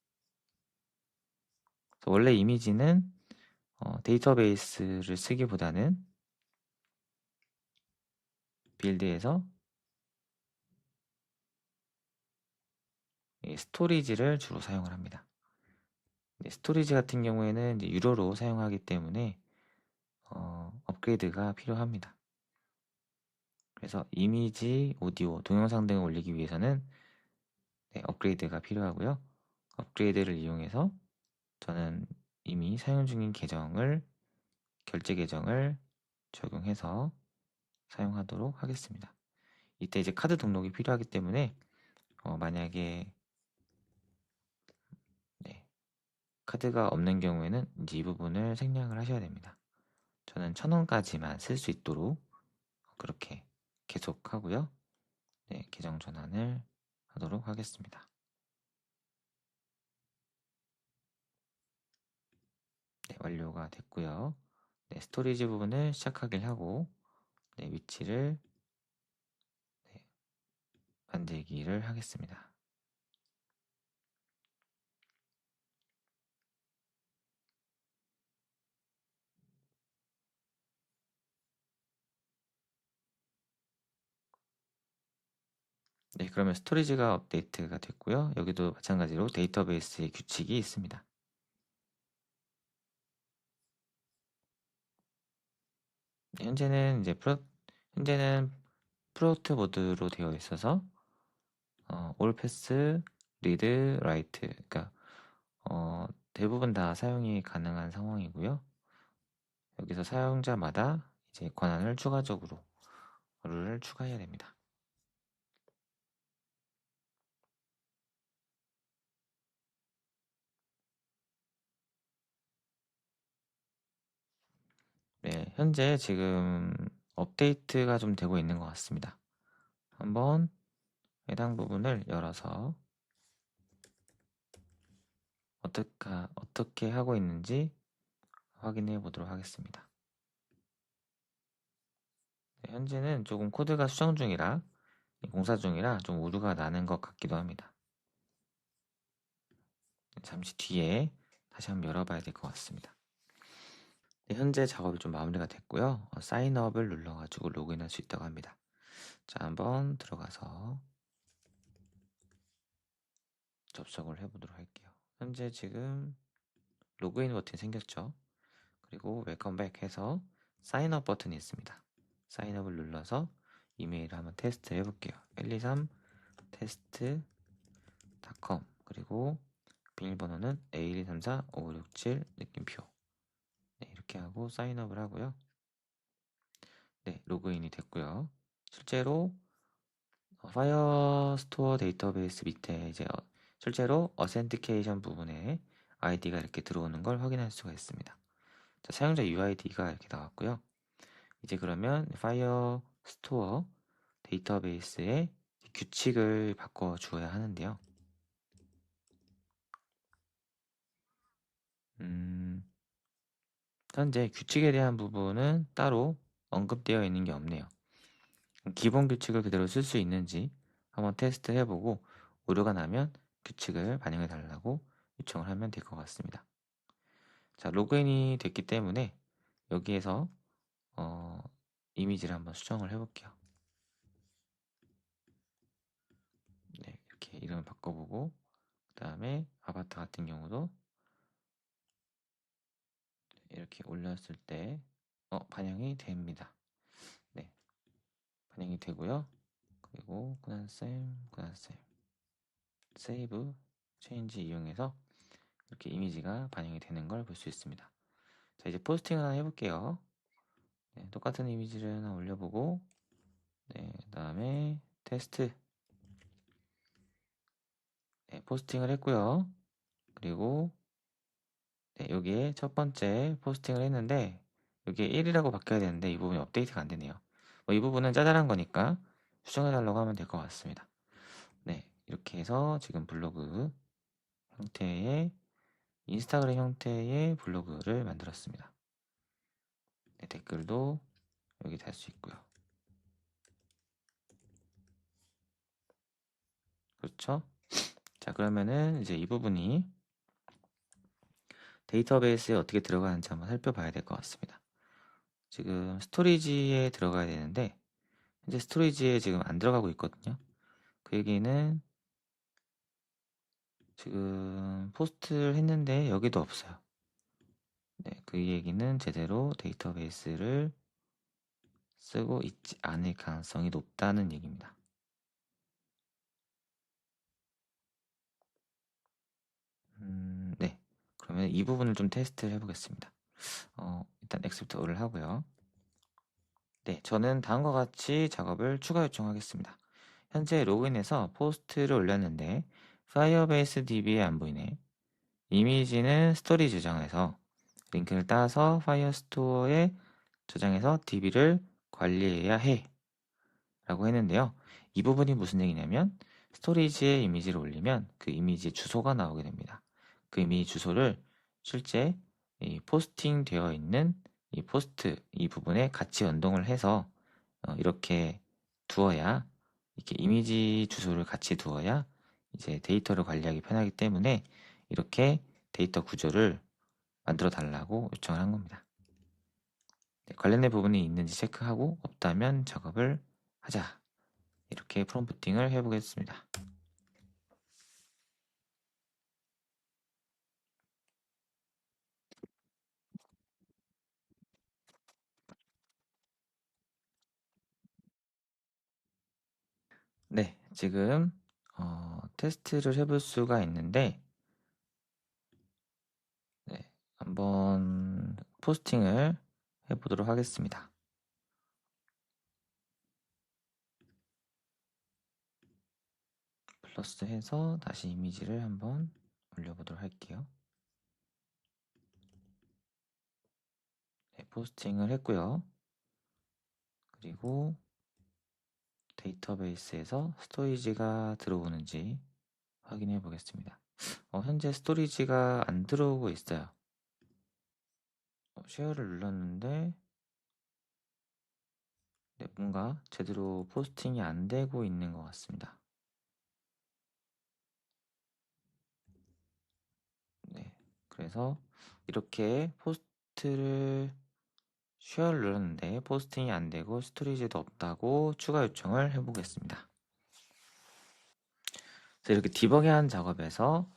원래 이미지는 데이터베이스를 쓰기보다는 빌드에서 스토리지를 주로 사용을 합니다. 스토리지 같은 경우에는 이제 유료로 사용하기 때문에 업그레이드가 필요합니다. 그래서 이미지, 오디오, 동영상 등을 올리기 위해서는 업그레이드가 필요하고요. 업그레이드를 이용해서 저는 이미 사용 중인 계정을 결제 계정을 적용해서 사용하도록 하겠습니다. 이때 이제 카드 등록이 필요하기 때문에 만약에 카드가 없는 경우에는 이제 이 부분을 생략을 하셔야 됩니다. 저는 1,000원까지만 쓸 수 있도록 그렇게 계속 하고요. 계정 전환을 하도록 하겠습니다. 완료가 됐고요. 스토리지 부분을 시작하길 하고 위치를 만들기를 하겠습니다. 그러면 스토리지가 업데이트가 됐고요. 여기도 마찬가지로 데이터베이스의 규칙이 있습니다. 현재는 프로트 모드로 되어 있어서 올 패스, 리드, 라이트 그러니까 대부분 다 사용이 가능한 상황이고요. 여기서 사용자마다 이제 권한을 추가적으로 를 추가해야 됩니다. 현재 지금 업데이트가 좀 되고 있는 것 같습니다. 한번 해당 부분을 열어서 어떻게 하고 있는지 확인해 보도록 하겠습니다. 현재는 조금 코드가 수정 중이라 공사 중이라 좀 오류가 나는 것 같기도 합니다. 잠시 뒤에 다시 한번 열어봐야 될 것 같습니다. 현재 작업이 좀 마무리가 됐고요. 사인업을 눌러가지고 로그인할 수 있다고 합니다. 자, 한번 들어가서 접속을 해보도록 할게요. 현재 지금 로그인 버튼이 생겼죠. 그리고 웰컴백 해서 사인업 버튼이 있습니다. 사인업을 눌러서 이메일을 한번 테스트 해볼게요. 123 테스트.com 그리고 비밀번호는 A1234567 느낌표 이렇게 하고 사인업을 하고요. 로그인이 됐고요. 실제로 파이어스토어 데이터베이스 밑에 이제 실제로 어센티케이션 부분에 아이디가 이렇게 들어오는 걸 확인할 수가 있습니다. 자, 사용자 UID가 이렇게 나왔고요. 이제 그러면 파이어스토어 데이터베이스의 규칙을 바꿔 주어야 하는데요. 현재 규칙에 대한 부분은 따로 언급되어 있는 게 없네요. 기본 규칙을 그대로 쓸 수 있는지 한번 테스트 해보고 오류가 나면 규칙을 반영해 달라고 요청을 하면 될 것 같습니다. 자, 로그인이 됐기 때문에 여기에서 이미지를 한번 수정을 해볼게요. 네, 이렇게 이름을 바꿔보고 그 다음에 아바타 같은 경우도 이렇게 올렸을 때 반영이 됩니다. 네, 반영이 되고요. 그리고 구난쌤 세이브 체인지 이용해서 이렇게 이미지가 반영이 되는 걸 볼 수 있습니다. 자, 이제 포스팅 하나 해볼게요. 네, 똑같은 이미지를 하나 올려보고 네, 그 다음에 테스트 네, 포스팅을 했고요. 그리고 네, 여기에 첫 번째 포스팅을 했는데 여기에 1이라고 바뀌어야 되는데 이 부분이 업데이트가 안 되네요. 이 부분은 짜잘한 거니까 수정해 달라고 하면 될 것 같습니다. 네, 이렇게 해서 지금 블로그 형태의 인스타그램 형태의 블로그를 만들었습니다. 네, 댓글도 여기 달 수 있고요. 그렇죠? 자, 그러면은 이제 이 부분이 데이터베이스에 어떻게 들어가는지 한번 살펴봐야 될 것 같습니다. 지금 스토리지에 들어가야 되는데 현재 스토리지에 지금 안 들어가고 있거든요. 그 얘기는 지금 포스트를 했는데 여기도 없어요. 네, 그 얘기는 제대로 데이터베이스를 쓰고 있지 않을 가능성이 높다는 얘기입니다. 네, 그러면 이 부분을 좀 테스트를 해보겠습니다. 일단 엑스부터 오를 하고요. 네, 저는 다음과 같이 작업을 추가 요청하겠습니다. 현재 로그인해서 포스트를 올렸는데 파이어베이스 DB에 안 보이네. 이미지는 스토리 저장해서 링크를 따서 파이어스토어에 저장해서 DB를 관리해야 해 라고 했는데요. 이 부분이 무슨 얘기냐면 스토리지에 이미지를 올리면 그 이미지 주소가 나오게 됩니다. 그 이미지 주소를 실제 이 포스팅 되어 있는 이 포스트 이 부분에 같이 연동을 해서 이렇게 두어야 이렇게 이미지 주소를 같이 두어야 이제 데이터를 관리하기 편하기 때문에 이렇게 데이터 구조를 만들어 달라고 요청을 한 겁니다. 네, 관련된 부분이 있는지 체크하고 없다면 작업을 하자. 이렇게 프롬프팅을 해보겠습니다. 네, 지금 테스트를 해볼 수가 있는데 네, 한번 포스팅을 해보도록 하겠습니다. 플러스 해서 다시 이미지를 한번 올려보도록 할게요. 네, 포스팅을 했고요. 그리고 데이터베이스에서 스토리지가 들어오는지 확인해 보겠습니다. 현재 스토리지가 안 들어오고 있어요. 쉐어를 눌렀는데 네, 뭔가 제대로 포스팅이 안 되고 있는 것 같습니다. 네, 그래서 이렇게 포스트를 쉐어를 눌렀는데 포스팅이 안 되고 스토리지도 없다고 추가 요청을 해보겠습니다. 그래서 이렇게 디버깅한 작업에서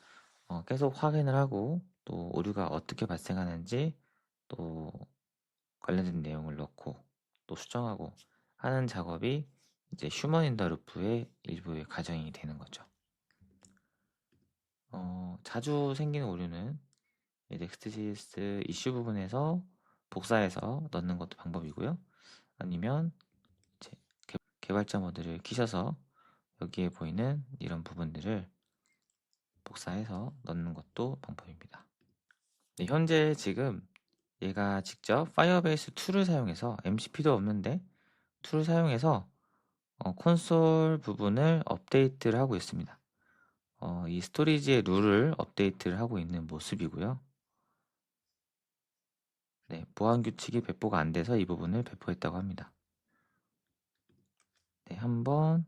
계속 확인을 하고 또 오류가 어떻게 발생하는지 또 관련된 내용을 넣고 또 수정하고 하는 작업이 이제 휴먼 인 더 루프의 일부의 과정이 되는 거죠. 자주 생기는 오류는 넥스트JS 이슈 부분에서 복사해서 넣는 것도 방법이고요. 아니면 이제 개발자 모드를 키셔서 여기에 보이는 이런 부분들을 복사해서 넣는 것도 방법입니다. 네, 현재 지금 얘가 직접 파이어베이스 툴을 사용해서 MCP도 없는데 툴을 사용해서 콘솔 부분을 업데이트를 하고 있습니다. 이 스토리지의 룰을 업데이트를 하고 있는 모습이고요. 네, 보안 규칙이 배포가 안 돼서 이 부분을 배포했다고 합니다. 네, 한번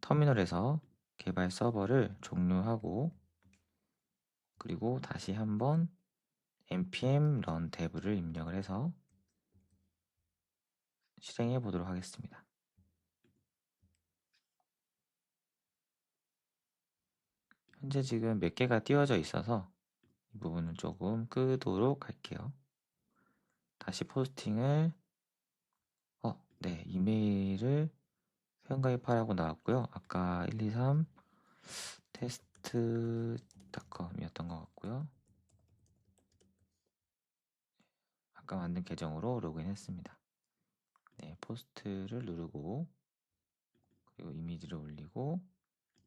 터미널에서 개발 서버를 종료하고 그리고 다시 한번 npm run dev를 입력을 해서 실행해 보도록 하겠습니다. 현재 지금 몇 개가 띄워져 있어서 이 부분을 조금 끄도록 할게요. 다시 포스팅을 네, 이메일을 회원가입하라고 나왔고요. 아까 123 test.com이었던 것 같고요. 아까 만든 계정으로 로그인했습니다. 네, 포스트를 누르고 그리고 이미지를 올리고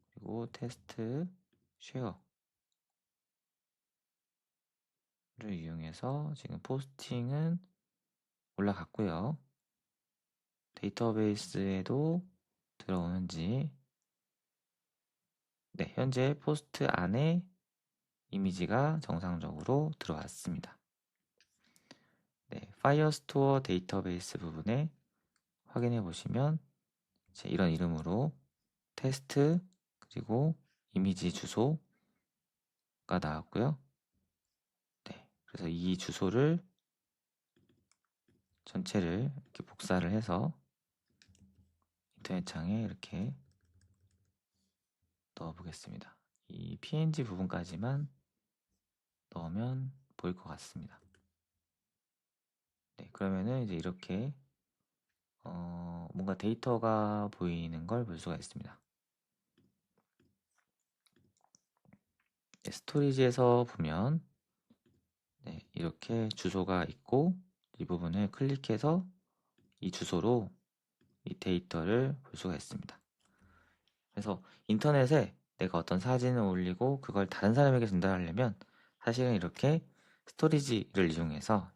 그리고 테스트 쉐어를 이용해서 지금 포스팅은 올라갔고요. 데이터베이스에도 들어오는지 네, 현재 포스트 안에 이미지가 정상적으로 들어왔습니다. 네, 파이어스토어 데이터베이스 부분에 확인해 보시면 이런 이름으로 테스트 그리고 이미지 주소가 나왔고요. 네, 그래서 이 주소를 전체를 이렇게 복사를 해서 인터넷 창에 이렇게 넣어 보겠습니다. 이 png 부분까지만 넣으면 보일 것 같습니다. 네, 그러면은 이제 이렇게 뭔가 데이터가 보이는 걸 볼 수가 있습니다. 네, 스토리지에서 보면 네, 이렇게 주소가 있고 이 부분을 클릭해서 이 주소로 이 데이터를 볼 수가 있습니다. 그래서 인터넷에 내가 어떤 사진을 올리고 그걸 다른 사람에게 전달하려면 사실은 이렇게 스토리지를 이용해서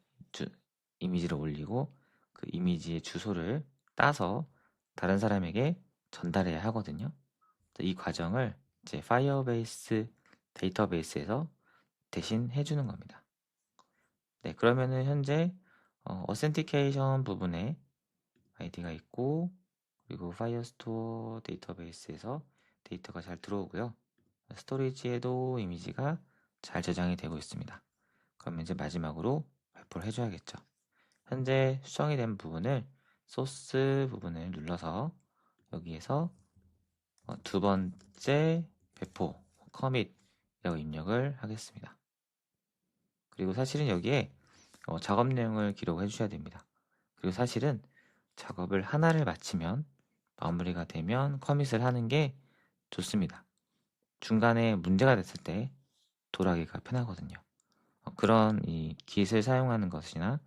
이미지를 올리고 그 이미지의 주소를 따서 다른 사람에게 전달해야 하거든요. 이 과정을 이제 파이어베이스 데이터베이스에서 대신 해주는 겁니다. 네, 그러면은 현재 어센티케이션 부분에 아이디가 있고 그리고 파이어스토어 데이터베이스에서 데이터가 잘 들어오고요. 스토리지에도 이미지가 잘 저장이 되고 있습니다. 그러면 이제 마지막으로 배포를 해줘야겠죠. 현재 수정이 된 부분을 소스 부분을 눌러서 여기에서 두 번째 배포 커밋이라고 입력을 하겠습니다. 그리고 사실은 여기에 작업 내용을 기록해 주셔야 됩니다. 그리고 사실은 작업을 하나를 마치면 마무리가 되면 커밋을 하는 게 좋습니다. 중간에 문제가 됐을 때 돌아가기가 편하거든요. 그런 이 깃을 사용하는 것이나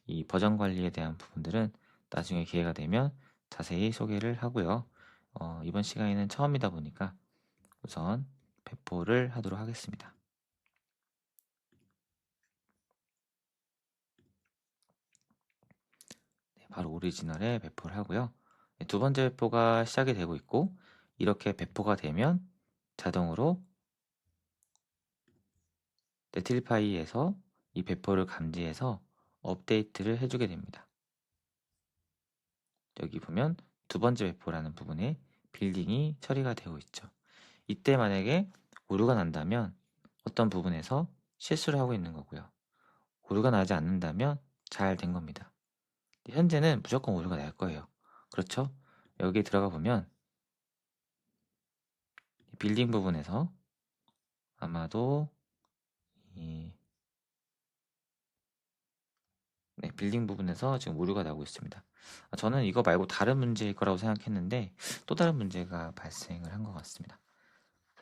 이 버전 관리에 대한 부분들은 나중에 기회가 되면 자세히 소개를 하고요. 이번 시간에는 처음이다 보니까 우선 배포를 하도록 하겠습니다. 네, 바로 오리지널에 배포를 하고요. 네, 두 번째 배포가 시작이 되고 있고 이렇게 배포가 되면 자동으로 네틸리파이에서 이 배포를 감지해서 업데이트를 해주게 됩니다. 여기 보면 두 번째 배포라는 부분에 빌딩이 처리가 되고 있죠. 이때 만약에 오류가 난다면 어떤 부분에서 실수를 하고 있는 거고요. 오류가 나지 않는다면 잘 된 겁니다. 현재는 무조건 오류가 날 거예요. 그렇죠? 여기 들어가 보면 빌딩 부분에서 아마도 이 네, 빌딩 부분에서 지금 오류가 나고 있습니다. 저는 이거 말고 다른 문제일 거라고 생각했는데 또 다른 문제가 발생을 한 것 같습니다.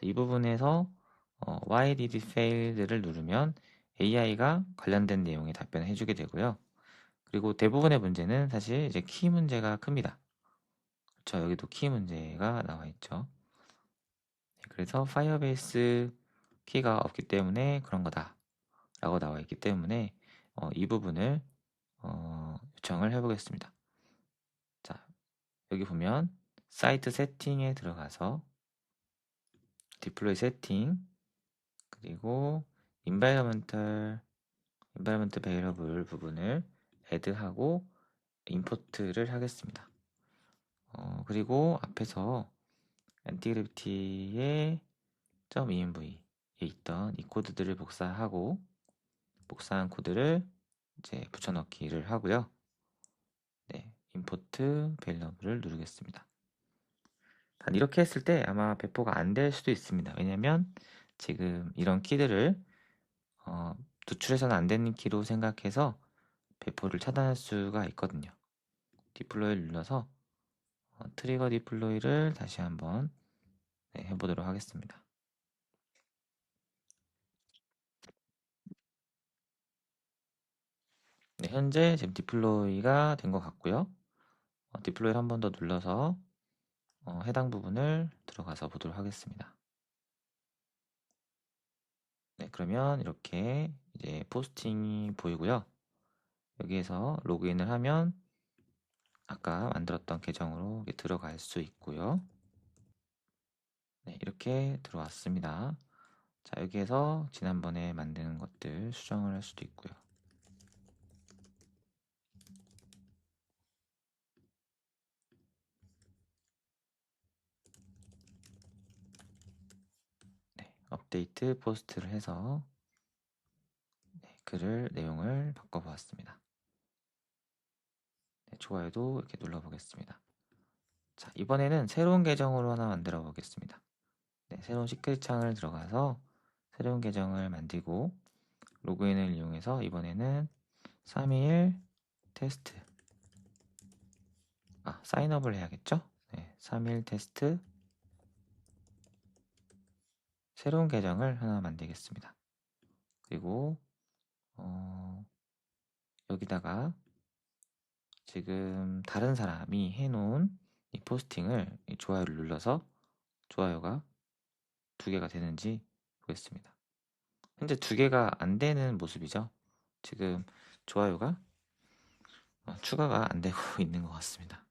이 부분에서 Why did it failed를 누르면 AI가 관련된 내용에 답변을 해주게 되고요. 그리고 대부분의 문제는 사실 이제 키 문제가 큽니다. 그렇죠? 여기도 키 문제가 나와 있죠. 그래서 파이어베이스 키가 없기 때문에 그런 거다 라고 나와 있기 때문에 이 부분을 요청을 해보겠습니다. 자, 여기 보면 사이트 세팅에 들어가서 디플로이 세팅 그리고 environment variable 부분을 add하고 임포트를 하겠습니다. 그리고 앞에서 엔티그래비티의 .env에 있던 이 코드들을 복사하고 복사한 코드를 이제 붙여넣기를 하고요. 네, 임포트 베일러블을 누르겠습니다. 단 이렇게 했을 때 아마 배포가 안 될 수도 있습니다. 왜냐면 지금 이런 키들을 노출해서는 안 되는 키로 생각해서 배포를 차단할 수가 있거든요. 디플로이를 눌러서 트리거 디플로이를 다시 한번 해보도록 하겠습니다. 네, 현재 지금 디플로이가 된 것 같고요. 디플로이를 한 번 더 눌러서 해당 부분을 들어가서 보도록 하겠습니다. 네, 그러면 이렇게 이제 포스팅이 보이고요. 여기에서 로그인을 하면 아까 만들었던 계정으로 들어갈 수 있고요. 네, 이렇게 들어왔습니다. 자, 여기에서 지난번에 만드는 것들 수정을 할 수도 있고요. 네, 업데이트 포스트를 해서 글을 내용을 바꿔보았습니다. 네, 좋아요도 이렇게 눌러보겠습니다. 자, 이번에는 새로운 계정으로 하나 만들어 보겠습니다. 네, 새로운 시크릿 창을 들어가서 새로운 계정을 만들고 로그인을 이용해서 이번에는 321 테스트 사인업을 해야겠죠? 네, 321 테스트 새로운 계정을 하나 만들겠습니다. 그리고 여기다가 지금 다른 사람이 해놓은 이 포스팅을 이 좋아요를 눌러서 좋아요가 2개가 되는지 보겠습니다. 현재 2개가 안 되는 모습이죠. 지금 좋아요가 추가가 안 되고 있는 것 같습니다.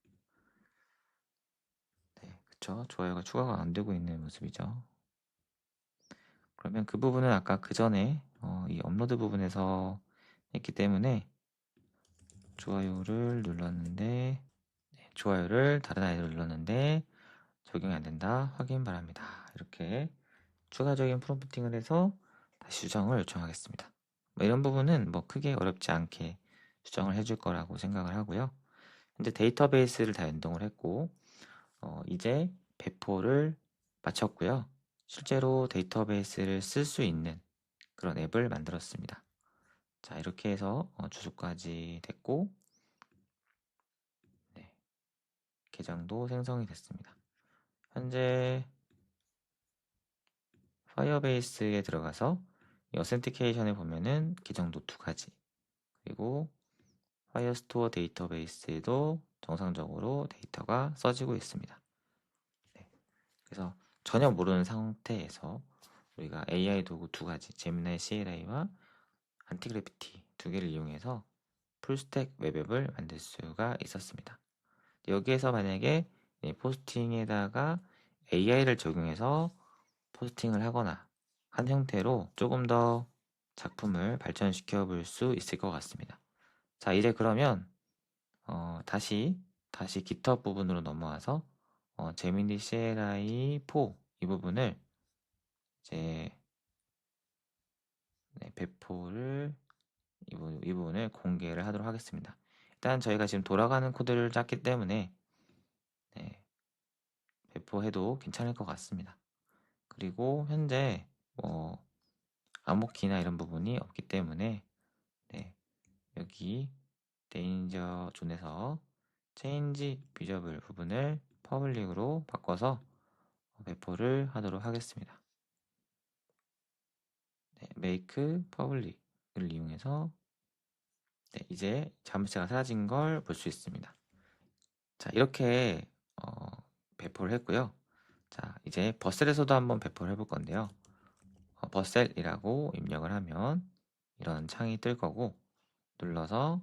네, 그쵸. 좋아요가 추가가 안 되고 있는 모습이죠. 그러면 그 부분은 아까 그 전에 이 업로드 부분에서 했기 때문에 좋아요를 눌렀는데 좋아요를 다른 아이디로 눌렀는데 적용이 안 된다. 확인 바랍니다. 이렇게 추가적인 프롬프팅을 해서 다시 수정을 요청하겠습니다. 이런 부분은 크게 어렵지 않게 수정을 해줄 거라고 생각을 하고요. 현재 데이터베이스를 다 연동을 했고 이제 배포를 마쳤고요. 실제로 데이터베이스를 쓸 수 있는 그런 앱을 만들었습니다. 자, 이렇게 해서 주소까지 됐고 네, 계정도 생성이 됐습니다. 현재 파이어베이스에 들어가서 어센티케이션에 보면은 계정도 2가지 그리고 파이어스토어 데이터베이스에도 정상적으로 데이터가 써지고 있습니다. 네, 그래서 전혀 모르는 상태에서 우리가 AI 도구 2가지 제미나이 CLI와 안티그래피티 2개를 이용해서 풀스택 웹앱을 만들 수가 있었습니다. 여기에서 만약에 포스팅에다가 AI를 적용해서 포스팅을 하거나 한 형태로 조금 더 작품을 발전시켜 볼 수 있을 것 같습니다. 자, 이제 그러면 다시 GitHub 부분으로 넘어와서 제미니 CLI 4 이 부분을 이제 배포를 이 부분을 공개를 하도록 하겠습니다. 일단 저희가 지금 돌아가는 코드를 짰기 때문에 네, 배포해도 괜찮을 것 같습니다. 그리고 현재 암호키나 이런 부분이 없기 때문에 네, 여기 데인저 존에서 체인지 비저블 부분을 퍼블릭으로 바꿔서 배포를 하도록 하겠습니다. 네, make public을 이용해서 이제 자물쇠가 사라진 걸 볼 수 있습니다. 자, 이렇게 배포를 했고요. 자, 이제 버셀에서도 한번 배포를 해볼 건데요. 버셀이라고 입력을 하면 이런 창이 뜰 거고 눌러서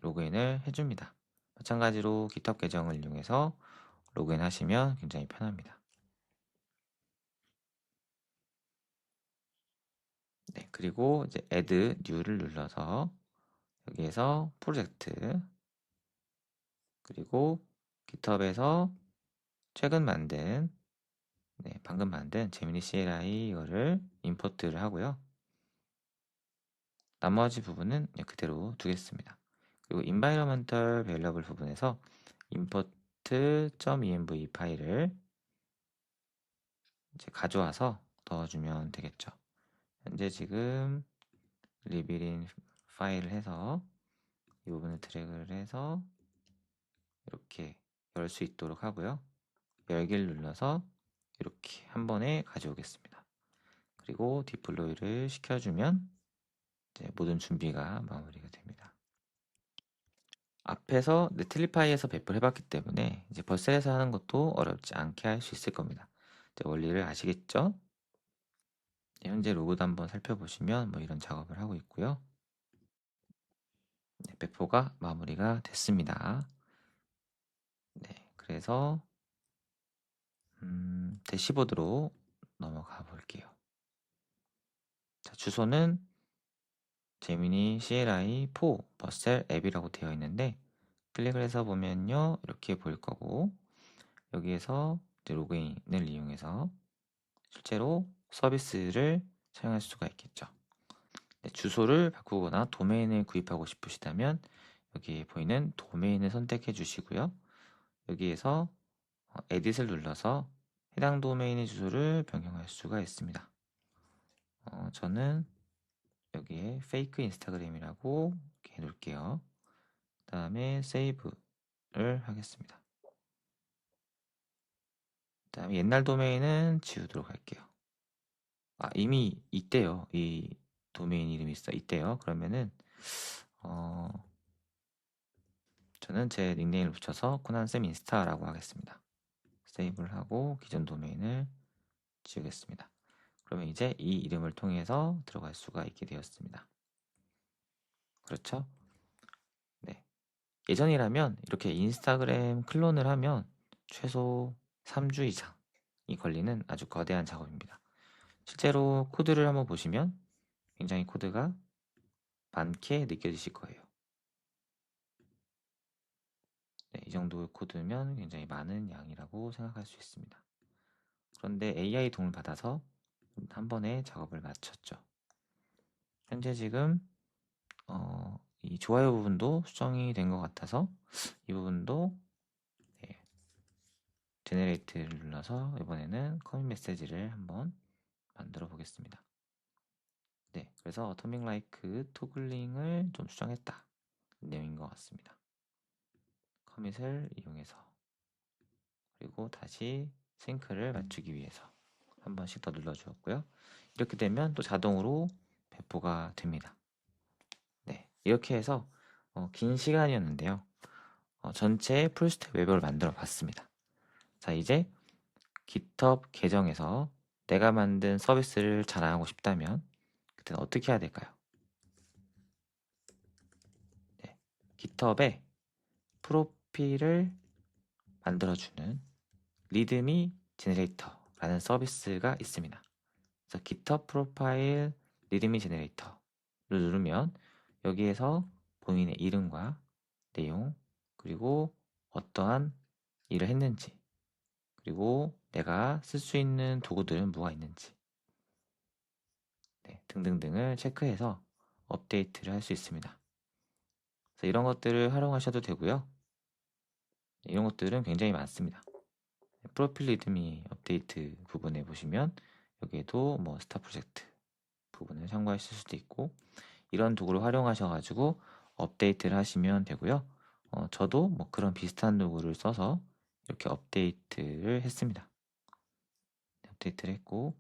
로그인을 해줍니다. 마찬가지로 GitHub 계정을 이용해서 로그인 하시면 굉장히 편합니다. 네, 그리고 이제 add new를 눌러서 여기에서 프로젝트 그리고 GitHub에서 최근 만든 방금 만든 제미니 CLI 이거를 임포트를 하고요. 나머지 부분은 그대로 두겠습니다. 그리고 environmental variable 부분에서 import.env 파일을 이제 가져와서 넣어주면 되겠죠. 현재 지금 리빌인 파일을 해서 이 부분을 드래그를 해서 이렇게 열 수 있도록 하고요. 열기를 눌러서 이렇게 한 번에 가져오겠습니다. 그리고 디플로이를 시켜주면 이제 모든 준비가 마무리가 됩니다. 앞에서 네틀리파이에서 배포를 해봤기 때문에 이제 버셀에서 하는 것도 어렵지 않게 할 수 있을 겁니다. 원리를 아시겠죠? 현재 로그도 한번 살펴보시면 뭐 이런 작업을 하고 있고요. 배포가 마무리가 됐습니다. 그래서 대시보드로 넘어가 볼게요. 자, 주소는 제미니 CLI4 버셀 앱이라고 되어 있는데 클릭을 해서 보면요 이렇게 보일 거고 여기에서 로그인을 이용해서 실제로 서비스를 사용할 수가 있겠죠. 주소를 바꾸거나 도메인을 구입하고 싶으시다면 여기 보이는 도메인을 선택해 주시고요. 여기에서 에딧을 눌러서 해당 도메인의 주소를 변경할 수가 있습니다. 저는 여기에 페이크 인스타그램이라고 이렇게 해놓을게요. 그 다음에 세이브를 하겠습니다. 그 다음에 옛날 도메인은 지우도록 할게요. 이미 있대요. 이 도메인 이름이 있대요. 그러면은 저는 제 닉네임을 붙여서 코난쌤 인스타라고 하겠습니다. 세이브를 하고 기존 도메인을 지우겠습니다. 그러면 이제 이 이름을 통해서 들어갈 수가 있게 되었습니다. 그렇죠? 네. 예전이라면 이렇게 인스타그램 클론을 하면 최소 3주 이상이 걸리는 아주 거대한 작업입니다. 실제로 코드를 한번 보시면 굉장히 코드가 많게 느껴지실 거예요. 이 정도의 코드면 굉장히 많은 양이라고 생각할 수 있습니다. 그런데 AI 도움을 받아서 한 번에 작업을 마쳤죠. 현재 지금 이 좋아요 부분도 수정이 된 것 같아서 이 부분도 제네레이트를 눌러서 이번에는 커밋 메시지를 한번 만들어 보겠습니다. 그래서 터밍 라이크 토글링을 좀 수정했다 내용인 것 같습니다. 커밋을 이용해서 그리고 다시 싱크를 맞추기 위해서 한 번씩 더 눌러주었고요. 이렇게 되면 또 자동으로 배포가 됩니다. 이렇게 해서 긴 시간이었는데요. 전체 풀스택 웹을 만들어 봤습니다. 자, 이제 GitHub 계정에서 내가 만든 서비스를 자랑하고 싶다면 그때는 어떻게 해야 될까요? GitHub에 프로필을 만들어주는 리드미 제너레이터라는 서비스가 있습니다. 그래서 GitHub 프로파일 리드미 제너레이터를 누르면 여기에서 본인의 이름과 내용 그리고 어떠한 일을 했는지 그리고 내가 쓸 수 있는 도구들은 뭐가 있는지 등등등을 체크해서 업데이트를 할 수 있습니다. 그래서 이런 것들을 활용하셔도 되고요. 이런 것들은 굉장히 많습니다. 프로필 리드미 업데이트 부분에 보시면 여기에도 뭐 스타 프로젝트 부분을 참고하실 수도 있고 이런 도구를 활용하셔가지고 업데이트를 하시면 되고요. 저도 뭐 그런 비슷한 도구를 써서 이렇게 업데이트를 했습니다. 업데이트를 했고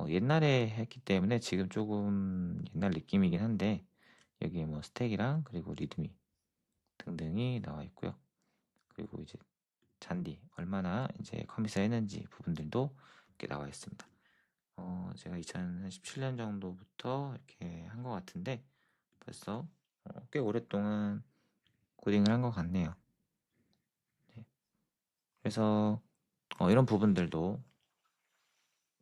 옛날에 했기 때문에 지금 조금 옛날 느낌이긴 한데 여기에 뭐 스택이랑 그리고 리드미 등등이 나와 있고요. 그리고 이제 잔디 얼마나 이제 커밋을 했는지 부분들도 이렇게 나와 있습니다. 제가 2017년 정도부터 이렇게 한 것 같은데 벌써 꽤 오랫동안 코딩을 한 것 같네요. 그래서 이런 부분들도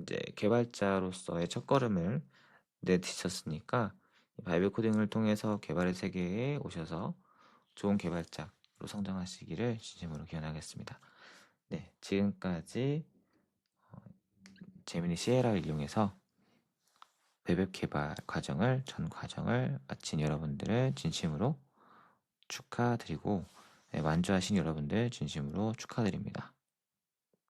이제 개발자로서의 첫걸음을 내디뎠으니까 바이블 코딩을 통해서 개발의 세계에 오셔서 좋은 개발자로 성장하시기를 진심으로 기원하겠습니다. 네, 지금까지 제미니 시에라를 이용해서 웹앱 개발 전 과정을 마친 여러분들을 진심으로 축하드리고, 네, 완주하신 여러분들 진심으로 축하드립니다.